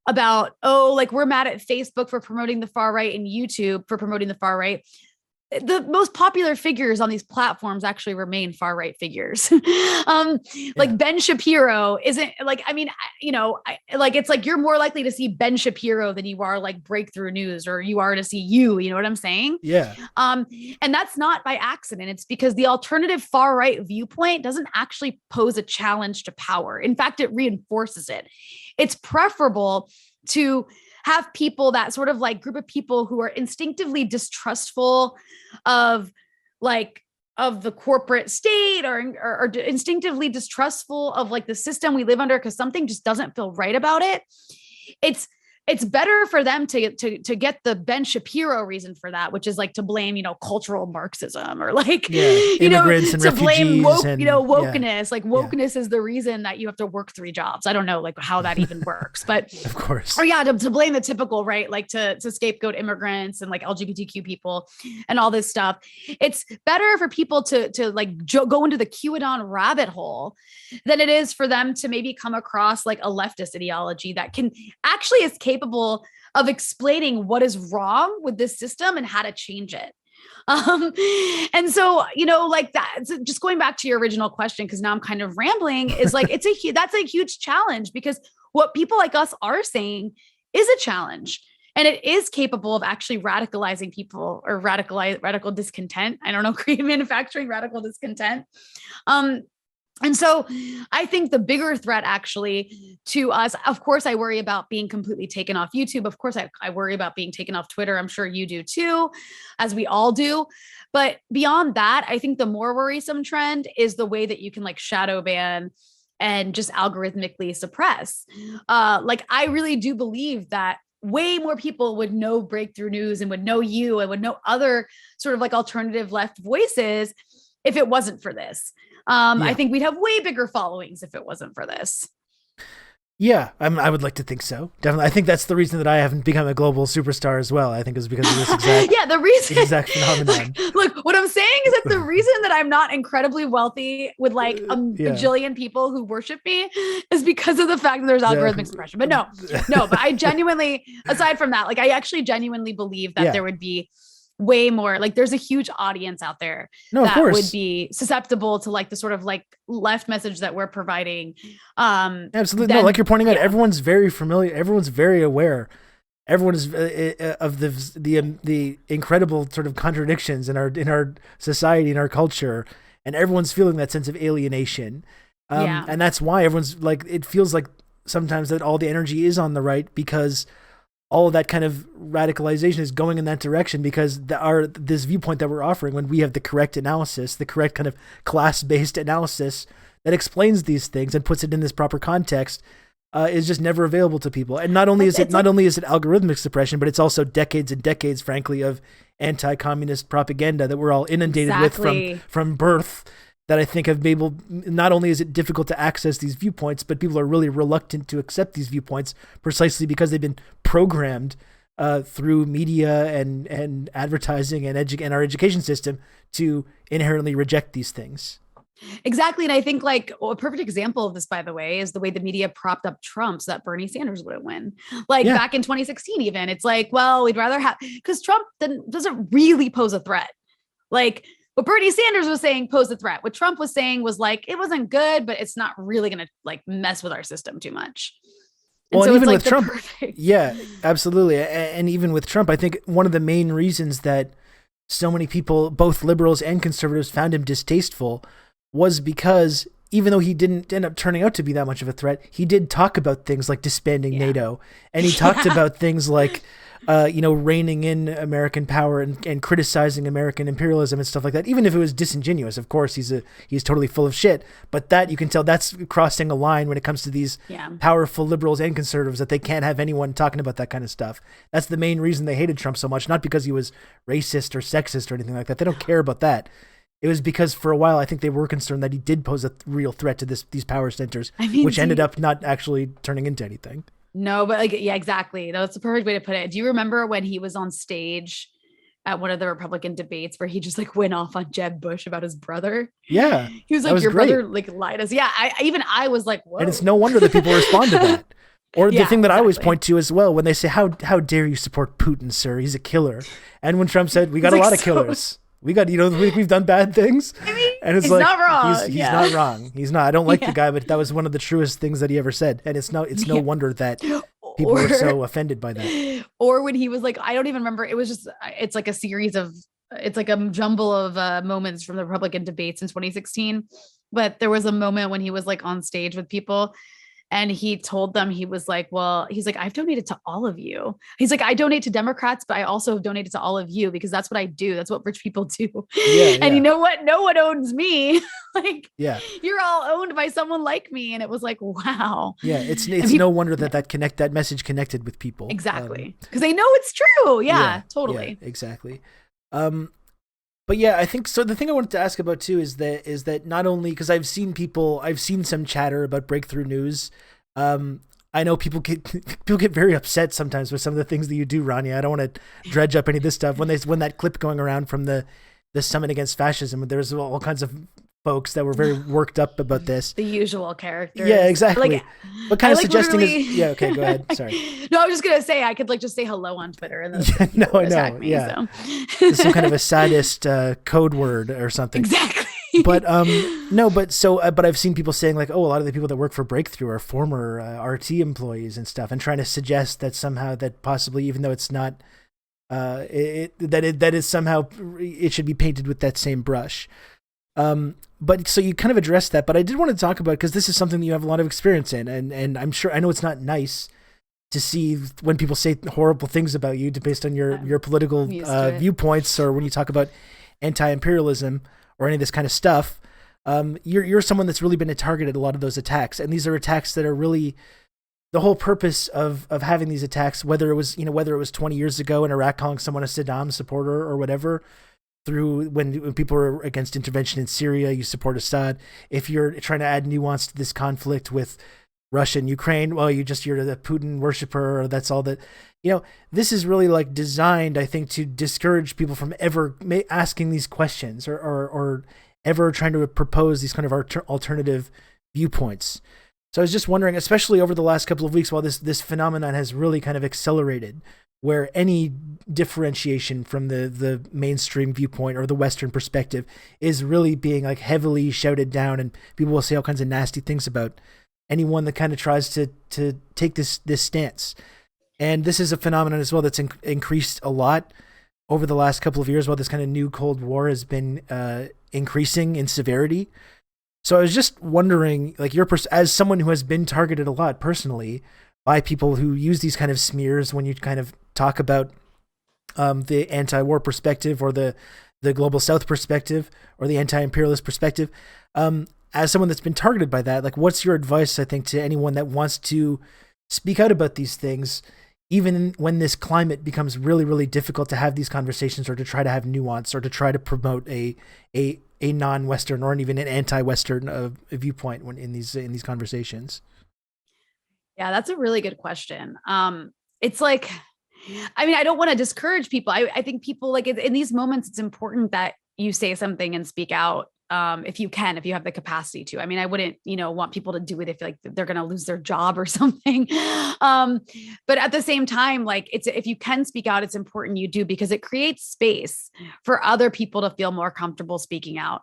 Speaker 3: about, oh, like we're mad at Facebook for promoting the far right and YouTube for promoting the far right. The most popular figures on these platforms actually remain far right figures. Like Ben Shapiro isn't like, I mean, you know, like it's like you're more likely to see Ben Shapiro than you are like Breakthrough News, or you are to see you know what I'm saying?
Speaker 2: Yeah.
Speaker 3: And that's not by accident. It's because the alternative far right viewpoint doesn't actually pose a challenge to power. In fact, it reinforces it. It's preferable to have people, that sort of like group of people who are instinctively distrustful of like of the corporate state, or instinctively distrustful of like the system we live under because something just doesn't feel right about it. It's better for them to get the Ben Shapiro reason for that, which is like to blame, you know, cultural Marxism, or like, you know,
Speaker 2: immigrants and
Speaker 3: to blame
Speaker 2: refugees
Speaker 3: you know, wokeness. Like wokeness is the reason that you have to work 3 jobs. I don't know like how that even works, but
Speaker 2: of course.
Speaker 3: Or to blame the typical, right? Like to scapegoat immigrants and like LGBTQ people and all this stuff. It's better for people to like go into the QAnon rabbit hole than it is for them to maybe come across like a leftist ideology that can actually is capable of explaining what is wrong with this system and how to change it. And so, you know, like that, so just going back to your original question, because now I'm kind of rambling, is like, that's a huge challenge, because what people like us are saying is a challenge, and it is capable of actually radicalizing people, or radical discontent. I don't know, manufacturing radical discontent. And so I think the bigger threat actually to us, of course, I worry about being completely taken off YouTube. Of course, I worry about being taken off Twitter. I'm sure you do too, as we all do. But beyond that, I think the more worrisome trend is the way that you can like shadow ban and just algorithmically suppress. Like, I really do believe that way more people would know Breakthrough News and would know you and would know other sort of like alternative left voices if it wasn't for this. I think we'd have way bigger followings if it wasn't for this.
Speaker 2: Yeah, I would like to think so. Definitely. I think that's the reason that I haven't become a global superstar as well. I think is because of this exact exact phenomenon.
Speaker 3: Look, what I'm saying is that the reason that I'm not incredibly wealthy with like a bajillion people who worship me is because of the fact that there's algorithmic suppression. But no, but I genuinely, aside from that, like I actually genuinely believe that there would be way more, like there's a huge audience out there that would be susceptible to like the sort of like left message that we're providing.
Speaker 2: Absolutely. No, like you're pointing out, everyone's very familiar. Everyone's very aware. Everyone is of the incredible sort of contradictions in our society and our culture, and everyone's feeling that sense of alienation. And that's why everyone's like, it feels like sometimes that all the energy is on the right, because all of that kind of radicalization is going in that direction, because this viewpoint that we're offering, when we have the correct analysis, the correct kind of class-based analysis that explains these things and puts it in this proper context, is just never available to people. And not only is it algorithmic suppression, but it's also decades and decades, frankly, of anti-communist propaganda that we're all inundated with from birth, that I think have able, not only is it difficult to access these viewpoints, but people are really reluctant to accept these viewpoints precisely because they've been programmed through media and advertising and our education system to inherently reject these things.
Speaker 3: Exactly. And I think like a perfect example of this, by the way, is the way the media propped up Trump so that Bernie Sanders wouldn't win. Like back in 2016, even, it's like, well, we'd rather have, because Trump doesn't really pose a threat. Like, what Bernie Sanders was saying posed a threat. What Trump was saying was like, it wasn't good, but it's not really going to like mess with our system too much.
Speaker 2: And so even with Trump, yeah, absolutely. And even with Trump, I think one of the main reasons that so many people, both liberals and conservatives, found him distasteful was because even though he didn't end up turning out to be that much of a threat, he did talk about things like disbanding NATO. And he talked about things like, reining in American power and criticizing American imperialism and stuff like that. Even if it was disingenuous, of course, he's totally full of shit. But that, you can tell, that's crossing a line when it comes to these powerful liberals and conservatives, that they can't have anyone talking about that kind of stuff. That's the main reason they hated Trump so much, not because he was racist or sexist or anything like that. They don't care about that. It was because for a while, I think they were concerned that he did pose a real threat to these power centers, which ended up not actually turning into anything.
Speaker 3: No, but like, yeah, exactly. That's the perfect way to put it. Do you remember when he was on stage at one of the Republican debates where he just like went off on Jeb Bush about his brother.
Speaker 2: Yeah.
Speaker 3: He was like, your brother like lied us. Yeah. I was like, whoa.
Speaker 2: And it's no wonder that people respond to that. Or the thing that I always point to as well, when they say, how dare you support Putin, sir? He's a killer. And when Trump said, we got a lot of killers. We got, we've done bad things.
Speaker 3: I mean,
Speaker 2: and it's
Speaker 3: he's
Speaker 2: like,
Speaker 3: not wrong.
Speaker 2: He's not wrong. He's not. I don't like the guy, but that was one of the truest things that he ever said. And it's no wonder that people were so offended by that.
Speaker 3: Or when he was like, I don't even remember. It was just, it's like a series of, it's like a jumble of moments from the Republican debates in 2016. But there was a moment when he was like on stage with people and he told them, he was like, well, he's like, I've donated to all of you. He's like, I donate to Democrats, but I also have donated to all of you because that's what I do. That's what rich people do. And you know what? No one owns me. Like, you're all owned by someone like me. And it was like, wow.
Speaker 2: Yeah. It's no wonder that message connected with people.
Speaker 3: Exactly. Because they know it's true. Yeah, totally.
Speaker 2: Yeah, exactly. But yeah, I think so. The thing I wanted to ask about too is that not only because I've seen some chatter about breakthrough news. I know people get very upset sometimes with some of the things that you do, Rania. I don't want to dredge up any of this stuff. When that clip going around from the Summit Against Fascism, there's all kinds of folks that were very worked up about this.
Speaker 3: The usual characters.
Speaker 2: Yeah, exactly.
Speaker 3: Like,
Speaker 2: what kind of suggesting is? Yeah, okay, go ahead. Sorry.
Speaker 3: No, I was just gonna say I could like just say hello on Twitter and
Speaker 2: no, I know. Yeah, so. Some kind of a sadist code word or something.
Speaker 3: Exactly.
Speaker 2: But but I've seen people saying like, oh, a lot of the people that work for Breakthrough are former RT employees and stuff, and trying to suggest that somehow that possibly, even though it's not, that is somehow it should be painted with that same brush. But so you kind of addressed that, but I did want to talk about, because this is something that you have a lot of experience in, and I know it's not nice to see when people say horrible things about you based on your political viewpoints, or when you talk about anti-imperialism or any of this kind of stuff. You're someone that's really been targeted a lot of those attacks, and these are attacks that are really the whole purpose of having these attacks, whether it was 20 years ago in Iraq calling someone a Saddam supporter or whatever, through when people are against intervention in Syria, you support Assad. If you're trying to add nuance to this conflict with Russia and Ukraine, well, you're the Putin worshiper, or that's all that, this is really like designed, I think, to discourage people from ever asking these questions or ever trying to propose these kind of alternative viewpoints. So I was just wondering, especially over the last couple of weeks, while this phenomenon has really kind of accelerated, where any differentiation from the mainstream viewpoint or the Western perspective is really being like heavily shouted down, and people will say all kinds of nasty things about anyone that kind of tries to take this stance. And this is a phenomenon as well that's increased a lot over the last couple of years, while this kind of new Cold War has been increasing in severity. So I was just wondering, like, as someone who has been targeted a lot personally by people who use these kind of smears when you kind of talk about the anti-war perspective, or the global South perspective, or the anti-imperialist perspective, as someone that's been targeted by that, like, what's your advice, I think, to anyone that wants to speak out about these things, even when this climate becomes really, really difficult to have these conversations, or to try to have nuance, or to try to promote a non-Western or even an anti-Western viewpoint when in these conversations?
Speaker 3: Yeah, that's a really good question. It's like, I mean, I don't want to discourage people. I think people, like, in these moments, it's important that you say something and speak out. If you have the capacity to. I mean, I wouldn't, want people to do it if like they're going to lose their job or something. But at the same time, like, if you can speak out, it's important you do, because it creates space for other people to feel more comfortable speaking out.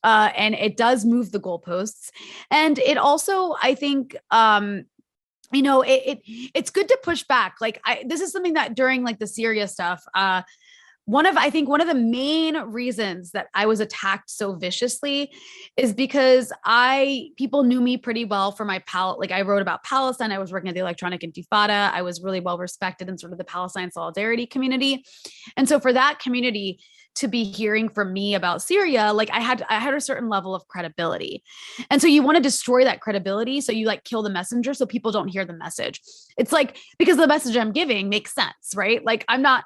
Speaker 3: And it does move the goalposts. And it also, I think, it's good to push back. Like, this is something that during like the Syria stuff, one of the main reasons that I was attacked so viciously is because people knew me pretty well for my I wrote about Palestine. I was working at the Electronic Intifada. I was really well respected in sort of the Palestine solidarity community. And so for that community to be hearing from me about Syria, like I had a certain level of credibility. And so you want to destroy that credibility. So you like kill the messenger so people don't hear the message. It's like, because the message I'm giving makes sense, right? Like, I'm not,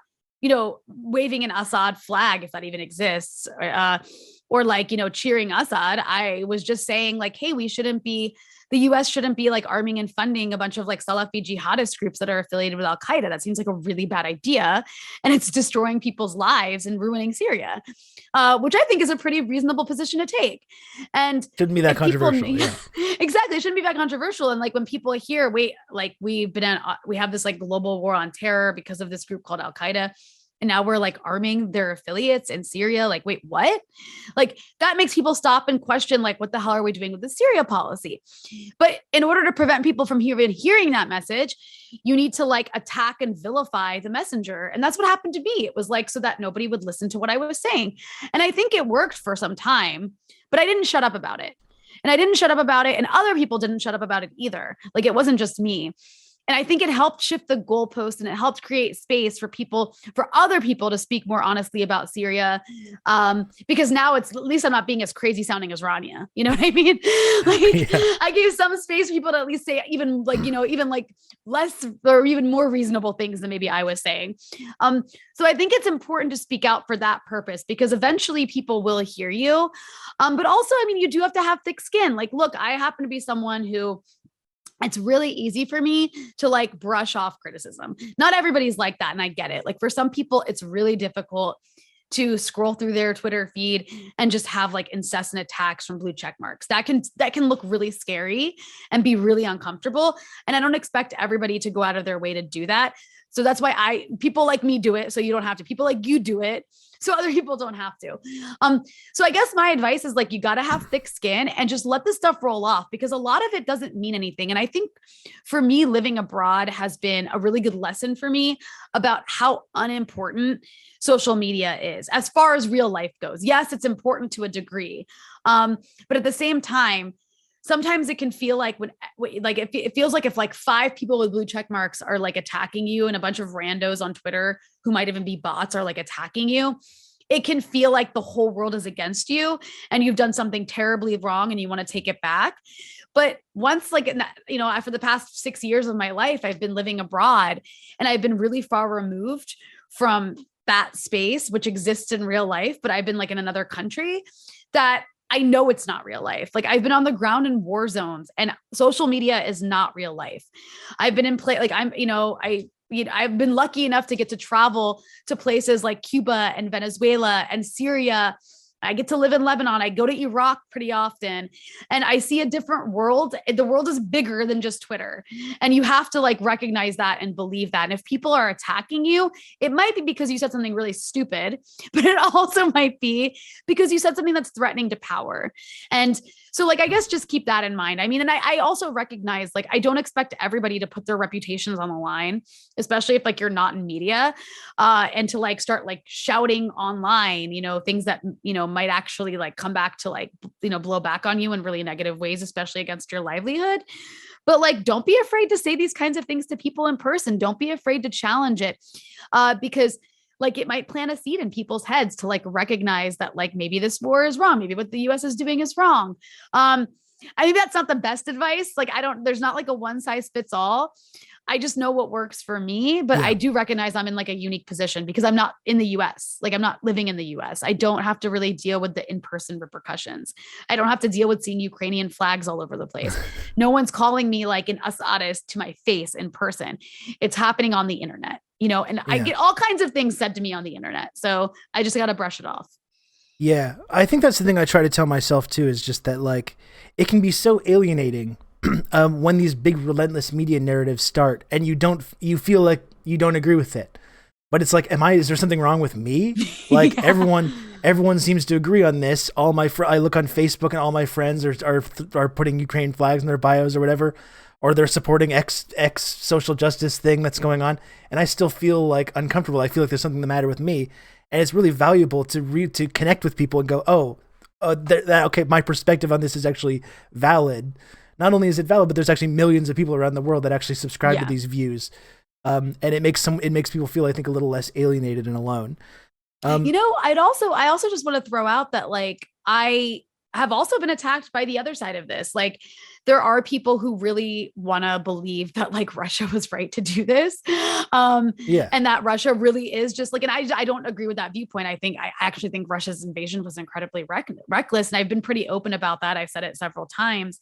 Speaker 3: waving an Assad flag, if that even exists, or like, cheering Assad. I was just saying like, hey, we shouldn't be the US shouldn't be like arming and funding a bunch of like Salafi jihadist groups that are affiliated with Al-Qaeda. That seems like a really bad idea. And it's destroying people's lives and ruining Syria, which I think is a pretty reasonable position to take. And
Speaker 2: shouldn't be that controversial.
Speaker 3: Exactly. It shouldn't be that controversial. And like when people hear, wait, like we have this like global war on terror because of this group called Al-Qaeda. And now we're like arming their affiliates in Syria. Like, wait, what? Like that makes people stop and question, like, what the hell are we doing with the Syria policy? But in order to prevent people from even hearing that message, you need to like attack and vilify the messenger. And that's what happened to me. It was like, so that nobody would listen to what I was saying. And I think it worked for some time, but I didn't shut up about it. And I didn't shut up about it. And other people didn't shut up about it either. Like it wasn't just me. And I think it helped shift the goalpost and it helped create space for other people to speak more honestly about Syria. Because now it's, at least I'm not being as crazy sounding as Rania. You know what I mean? Like I gave some space for people to at least say even like, even like less or even more reasonable things than maybe I was saying. So I think it's important to speak out for that purpose because eventually people will hear you. But also, I mean, you do have to have thick skin. Like, look, I happen to be someone who it's really easy for me to like brush off criticism. Not everybody's like that. And I get it. Like for some people, it's really difficult to scroll through their Twitter feed and just have like incessant attacks from blue check marks. That can look really scary and be really uncomfortable. And I don't expect everybody to go out of their way to do that. So that's why people like me do it. So you don't have to. People like you do it, so other people don't have to. So I guess my advice is like, you got to have thick skin and just let this stuff roll off because a lot of it doesn't mean anything. And I think for me, living abroad has been a really good lesson for me about how unimportant social media is as far as real life goes. Yes, it's important to a degree. But at the same time, sometimes it can feel like it feels like if like 5 people with blue check marks are like attacking you and a bunch of randos on Twitter who might even be bots are like attacking you, it can feel like the whole world is against you and you've done something terribly wrong and you want to take it back. But once like, for the past 6 years of my life, I've been living abroad and I've been really far removed from that space, which exists in real life, but I've been like in another country that I know it's not real life. Like I've been on the ground in war zones and social media is not real life. I've been in I've been lucky enough to get to travel to places like Cuba and Venezuela and Syria. I get to live in Lebanon. I go to Iraq pretty often and I see a different world. The world is bigger than just Twitter. And you have to like recognize that and believe that. And if people are attacking you, it might be because you said something really stupid, but it also might be because you said something that's threatening to power. And so like, I guess just keep that in mind. I mean, and I also recognize like, I don't expect everybody to put their reputations on the line, especially if like you're not in media and to like start like shouting online, things that, might actually like come back to like, blow back on you in really negative ways, especially against your livelihood. But like, don't be afraid to say these kinds of things to people in person. Don't be afraid to challenge it because like it might plant a seed in people's heads to like recognize that like maybe this war is wrong. Maybe what the US is doing is wrong. I think that's not the best advice. Like there's not like a one size fits all. I just know what works for me, but I do recognize I'm in like a unique position because I'm not in the US. Like I'm not living in the US. I don't have to really deal with the in-person repercussions. I don't have to deal with seeing Ukrainian flags all over the place. No one's calling me like an Assadist to my face in person. It's happening on the internet, and I get all kinds of things said to me on the internet. So I just got to brush it off.
Speaker 2: Yeah. I think that's the thing I try to tell myself too, is just that like, it can be so alienating when these big relentless media narratives start and you feel like you don't agree with it, but it's like, is there something wrong with me? Like everyone seems to agree on this. I look on Facebook and all my friends are putting Ukraine flags in their bios or whatever, or they're supporting X social justice thing that's going on. And I still feel like uncomfortable. I feel like there's something the matter with me. And it's really valuable to connect with people and go, okay, my perspective on this is actually valid. Not only is it valid, but there's actually millions of people around the world that actually subscribe to these views. And it makes people feel, I think, a little less alienated and alone. I also just want to throw out that like, I
Speaker 3: have also been attacked by the other side of this. Like, there are people who really want to believe that like Russia was right to do this. And that Russia really is just like, and I don't agree with that viewpoint. I actually think Russia's invasion was incredibly reckless. And I've been pretty open about that. I've said it several times.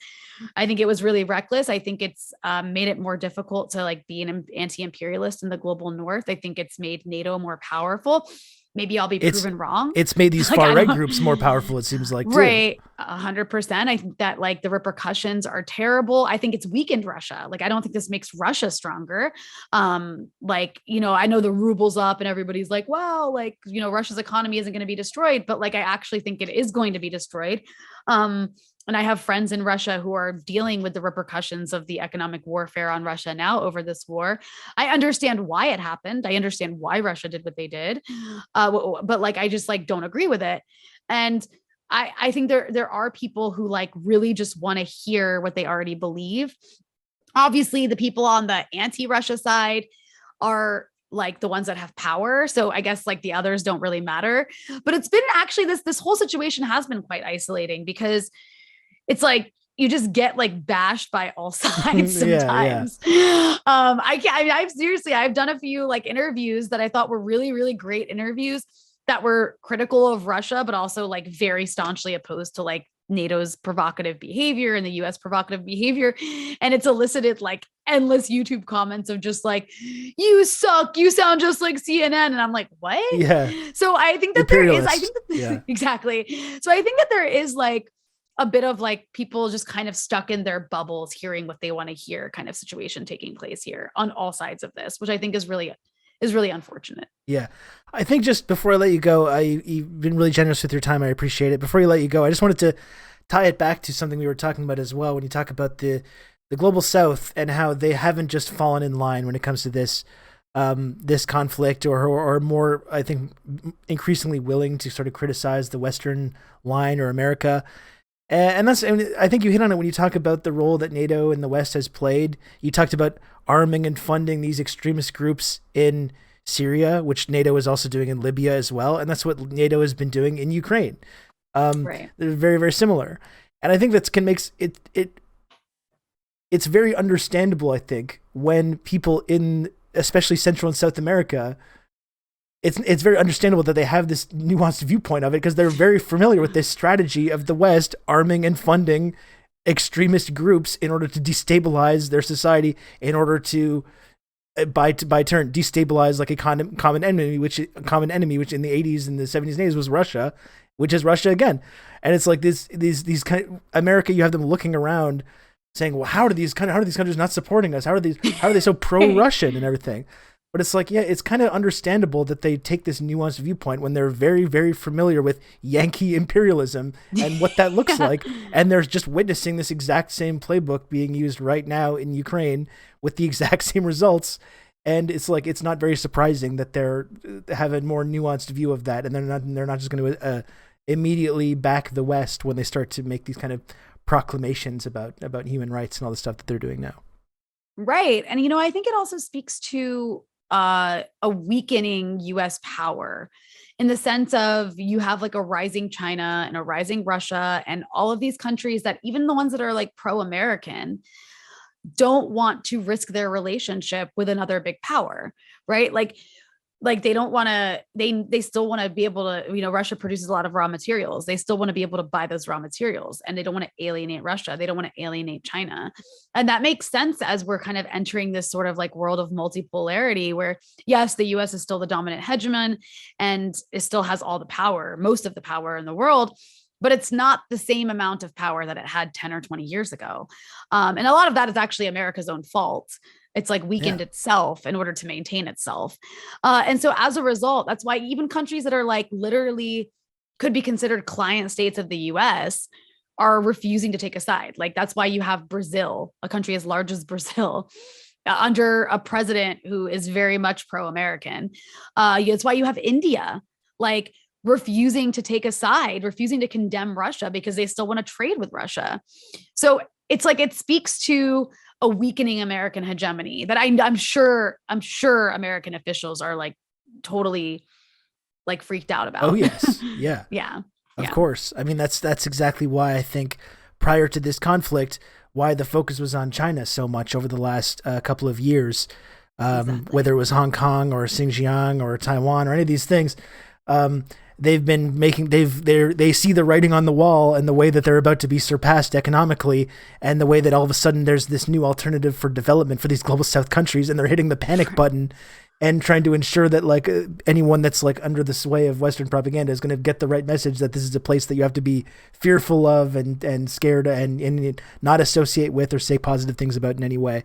Speaker 3: I think it was really reckless. I think it's made it more difficult to like be an anti-imperialist in the global North. I think it's made NATO more powerful. Maybe I'll be proven wrong.
Speaker 2: It's made these far right groups more powerful, it seems like, too.
Speaker 3: Right. 100%. I think that like the repercussions are terrible. I think it's weakened Russia. Like, I don't think this makes Russia stronger. Like, you know, I know the ruble's up and everybody's like, well, like, you know, Russia's economy isn't going to be destroyed, but like, I actually think it is going to be destroyed. And I have friends in Russia who are dealing with the repercussions of the economic warfare on Russia now over this war. I understand why it happened. I understand why Russia did what they did. But like, I just like don't agree with it. And I think there are people who like really just want to hear what they already believe. Obviously, the people on the anti-Russia side are like the ones that have power. So I guess like the others don't really matter. But it's been actually this whole situation has been quite isolating, because it's like you just get like bashed by all sides sometimes. I've done a few like interviews that I thought were really, really great interviews that were critical of Russia, but also like very staunchly opposed to like NATO's provocative behavior and the US provocative behavior. And it's elicited like endless YouTube comments of just like, you suck, you sound just like CNN. And I'm like, what?
Speaker 2: Yeah.
Speaker 3: So I think that exactly. So I think that there is like a bit of like people just kind of stuck in their bubbles, hearing what they want to hear kind of situation taking place here on all sides of this, which I think is really unfortunate.
Speaker 2: Yeah. I think just before I let you go, you've been really generous with your time. I appreciate it. Before you let you go, I just wanted to tie it back to something we were talking about as well. When you talk about the global South and how they haven't just fallen in line when it comes to this, this conflict, or more, I think, increasingly willing to sort of criticize the Western line or America. And I think you hit on it when you talk about the role that NATO and the West has played. You talked about arming and funding these extremist groups in Syria, which NATO is also doing in Libya as well. And that's what NATO has been doing in Ukraine. Right. They're very, very similar. And I think that it's very understandable, I think, when people in especially Central and South America, it's very understandable that they have this nuanced viewpoint of it, because they're very familiar with this strategy of the West arming and funding extremist groups in order to destabilize their society, in order to by turn destabilize like a common enemy, which in the 80s and the 70s and 80s was Russia, which is Russia again. And it's like these kind of America, you have them looking around saying, well, how are these countries not supporting us? How are they so pro-Russian and everything? But it's like, yeah, it's kind of understandable that they take this nuanced viewpoint when they're very, very familiar with Yankee imperialism and what that looks like. And they're just witnessing this exact same playbook being used right now in Ukraine with the exact same results. And it's like, it's not very surprising that they're have a more nuanced view of that. And they're not just going to immediately back the West when they start to make these kind of proclamations about human rights and all the stuff that they're doing now.
Speaker 3: Right. And, you know, I think it also speaks to a weakening US power, in the sense of you have like a rising China and a rising Russia, and all of these countries that, even the ones that are like pro-American, don't want to risk their relationship with another big power, right? Like they don't want to, they still want to be able to, you know, Russia produces a lot of raw materials. They still want to be able to buy those raw materials, and they don't want to alienate Russia. They don't want to alienate China. And that makes sense as we're kind of entering this sort of like world of multipolarity where, yes, the US is still the dominant hegemon and it still has all the power, most of the power in the world, but it's not the same amount of power that it had 10 or 20 years ago. And a lot of that is actually America's own fault. It's like weakened itself in order to maintain itself. And so as a result, that's why even countries that are like literally could be considered client states of the US are refusing to take a side. Like that's why you have Brazil, a country as large as Brazil, under a president who is very much pro-American. It's why you have India, like refusing to take a side, refusing to condemn Russia because they still want to trade with Russia. So it's like, it speaks to a weakening American hegemony that I'm sure American officials are like totally like freaked out about.
Speaker 2: Oh yes. Yeah.
Speaker 3: Yeah.
Speaker 2: Of course. I mean, that's exactly why I think prior to this conflict, why the focus was on China so much over the last couple of years, whether it was Hong Kong or Xinjiang or Taiwan or any of these things. They've been making, they see the writing on the wall and the way that they're about to be surpassed economically, and the way that all of a sudden there's this new alternative for development for these global South countries, and they're hitting the panic button and trying to ensure that like anyone that's like under the sway of Western propaganda is going to get the right message that this is a place that you have to be fearful of and scared and not associate with or say positive things about in any way.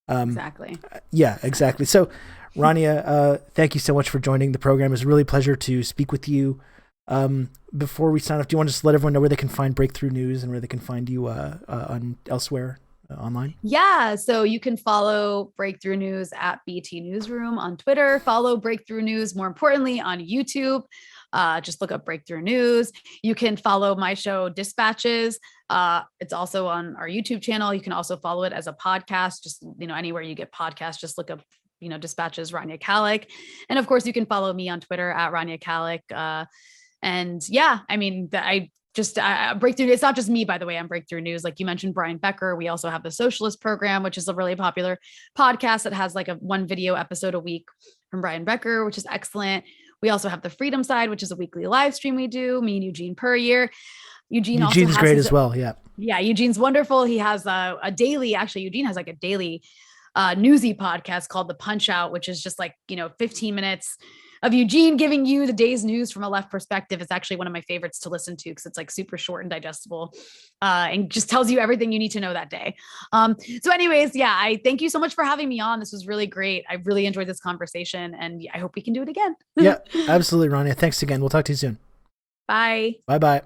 Speaker 3: Exactly.
Speaker 2: Yeah, exactly. So Rania, thank you so much for joining the program. It was a really pleasure to speak with you. Before we sign off, do you want to just let everyone know where they can find Breakthrough News and where they can find you on elsewhere online?
Speaker 3: Yeah, so you can follow Breakthrough News at BT Newsroom on Twitter. Follow Breakthrough News, more importantly, on YouTube. Just look up Breakthrough News. You can follow my show Dispatches. It's also on our YouTube channel. You can also follow it as a podcast. Just, anywhere you get podcasts, just look up, Dispatches, Rania Khalek. And of course, you can follow me on Twitter at Rania Khalek. And yeah, I mean, Breakthrough. It's not just me, by the way, on Breakthrough News. Like you mentioned, Brian Becker. We also have the Socialist Program, which is a really popular podcast that has like one video episode a week from Brian Becker, which is excellent. We also have the Freedom Side, which is a weekly live stream we do, me and Eugene Puryear.
Speaker 2: Eugene's great as well. Yeah.
Speaker 3: Yeah. Eugene's wonderful. He has a daily, actually, Eugene has like a daily newsy podcast called The Punch Out, which is just like, 15 minutes of Eugene giving you the day's news from a left perspective. It's actually one of my favorites to listen to because it's like super short and digestible and just tells you everything you need to know that day. So anyways, yeah, I thank you so much for having me on. This was really great. I really enjoyed this conversation and I hope we can do it again.
Speaker 2: Yeah, absolutely, Rania. Thanks again. We'll talk to you soon.
Speaker 3: Bye.
Speaker 2: Bye-bye.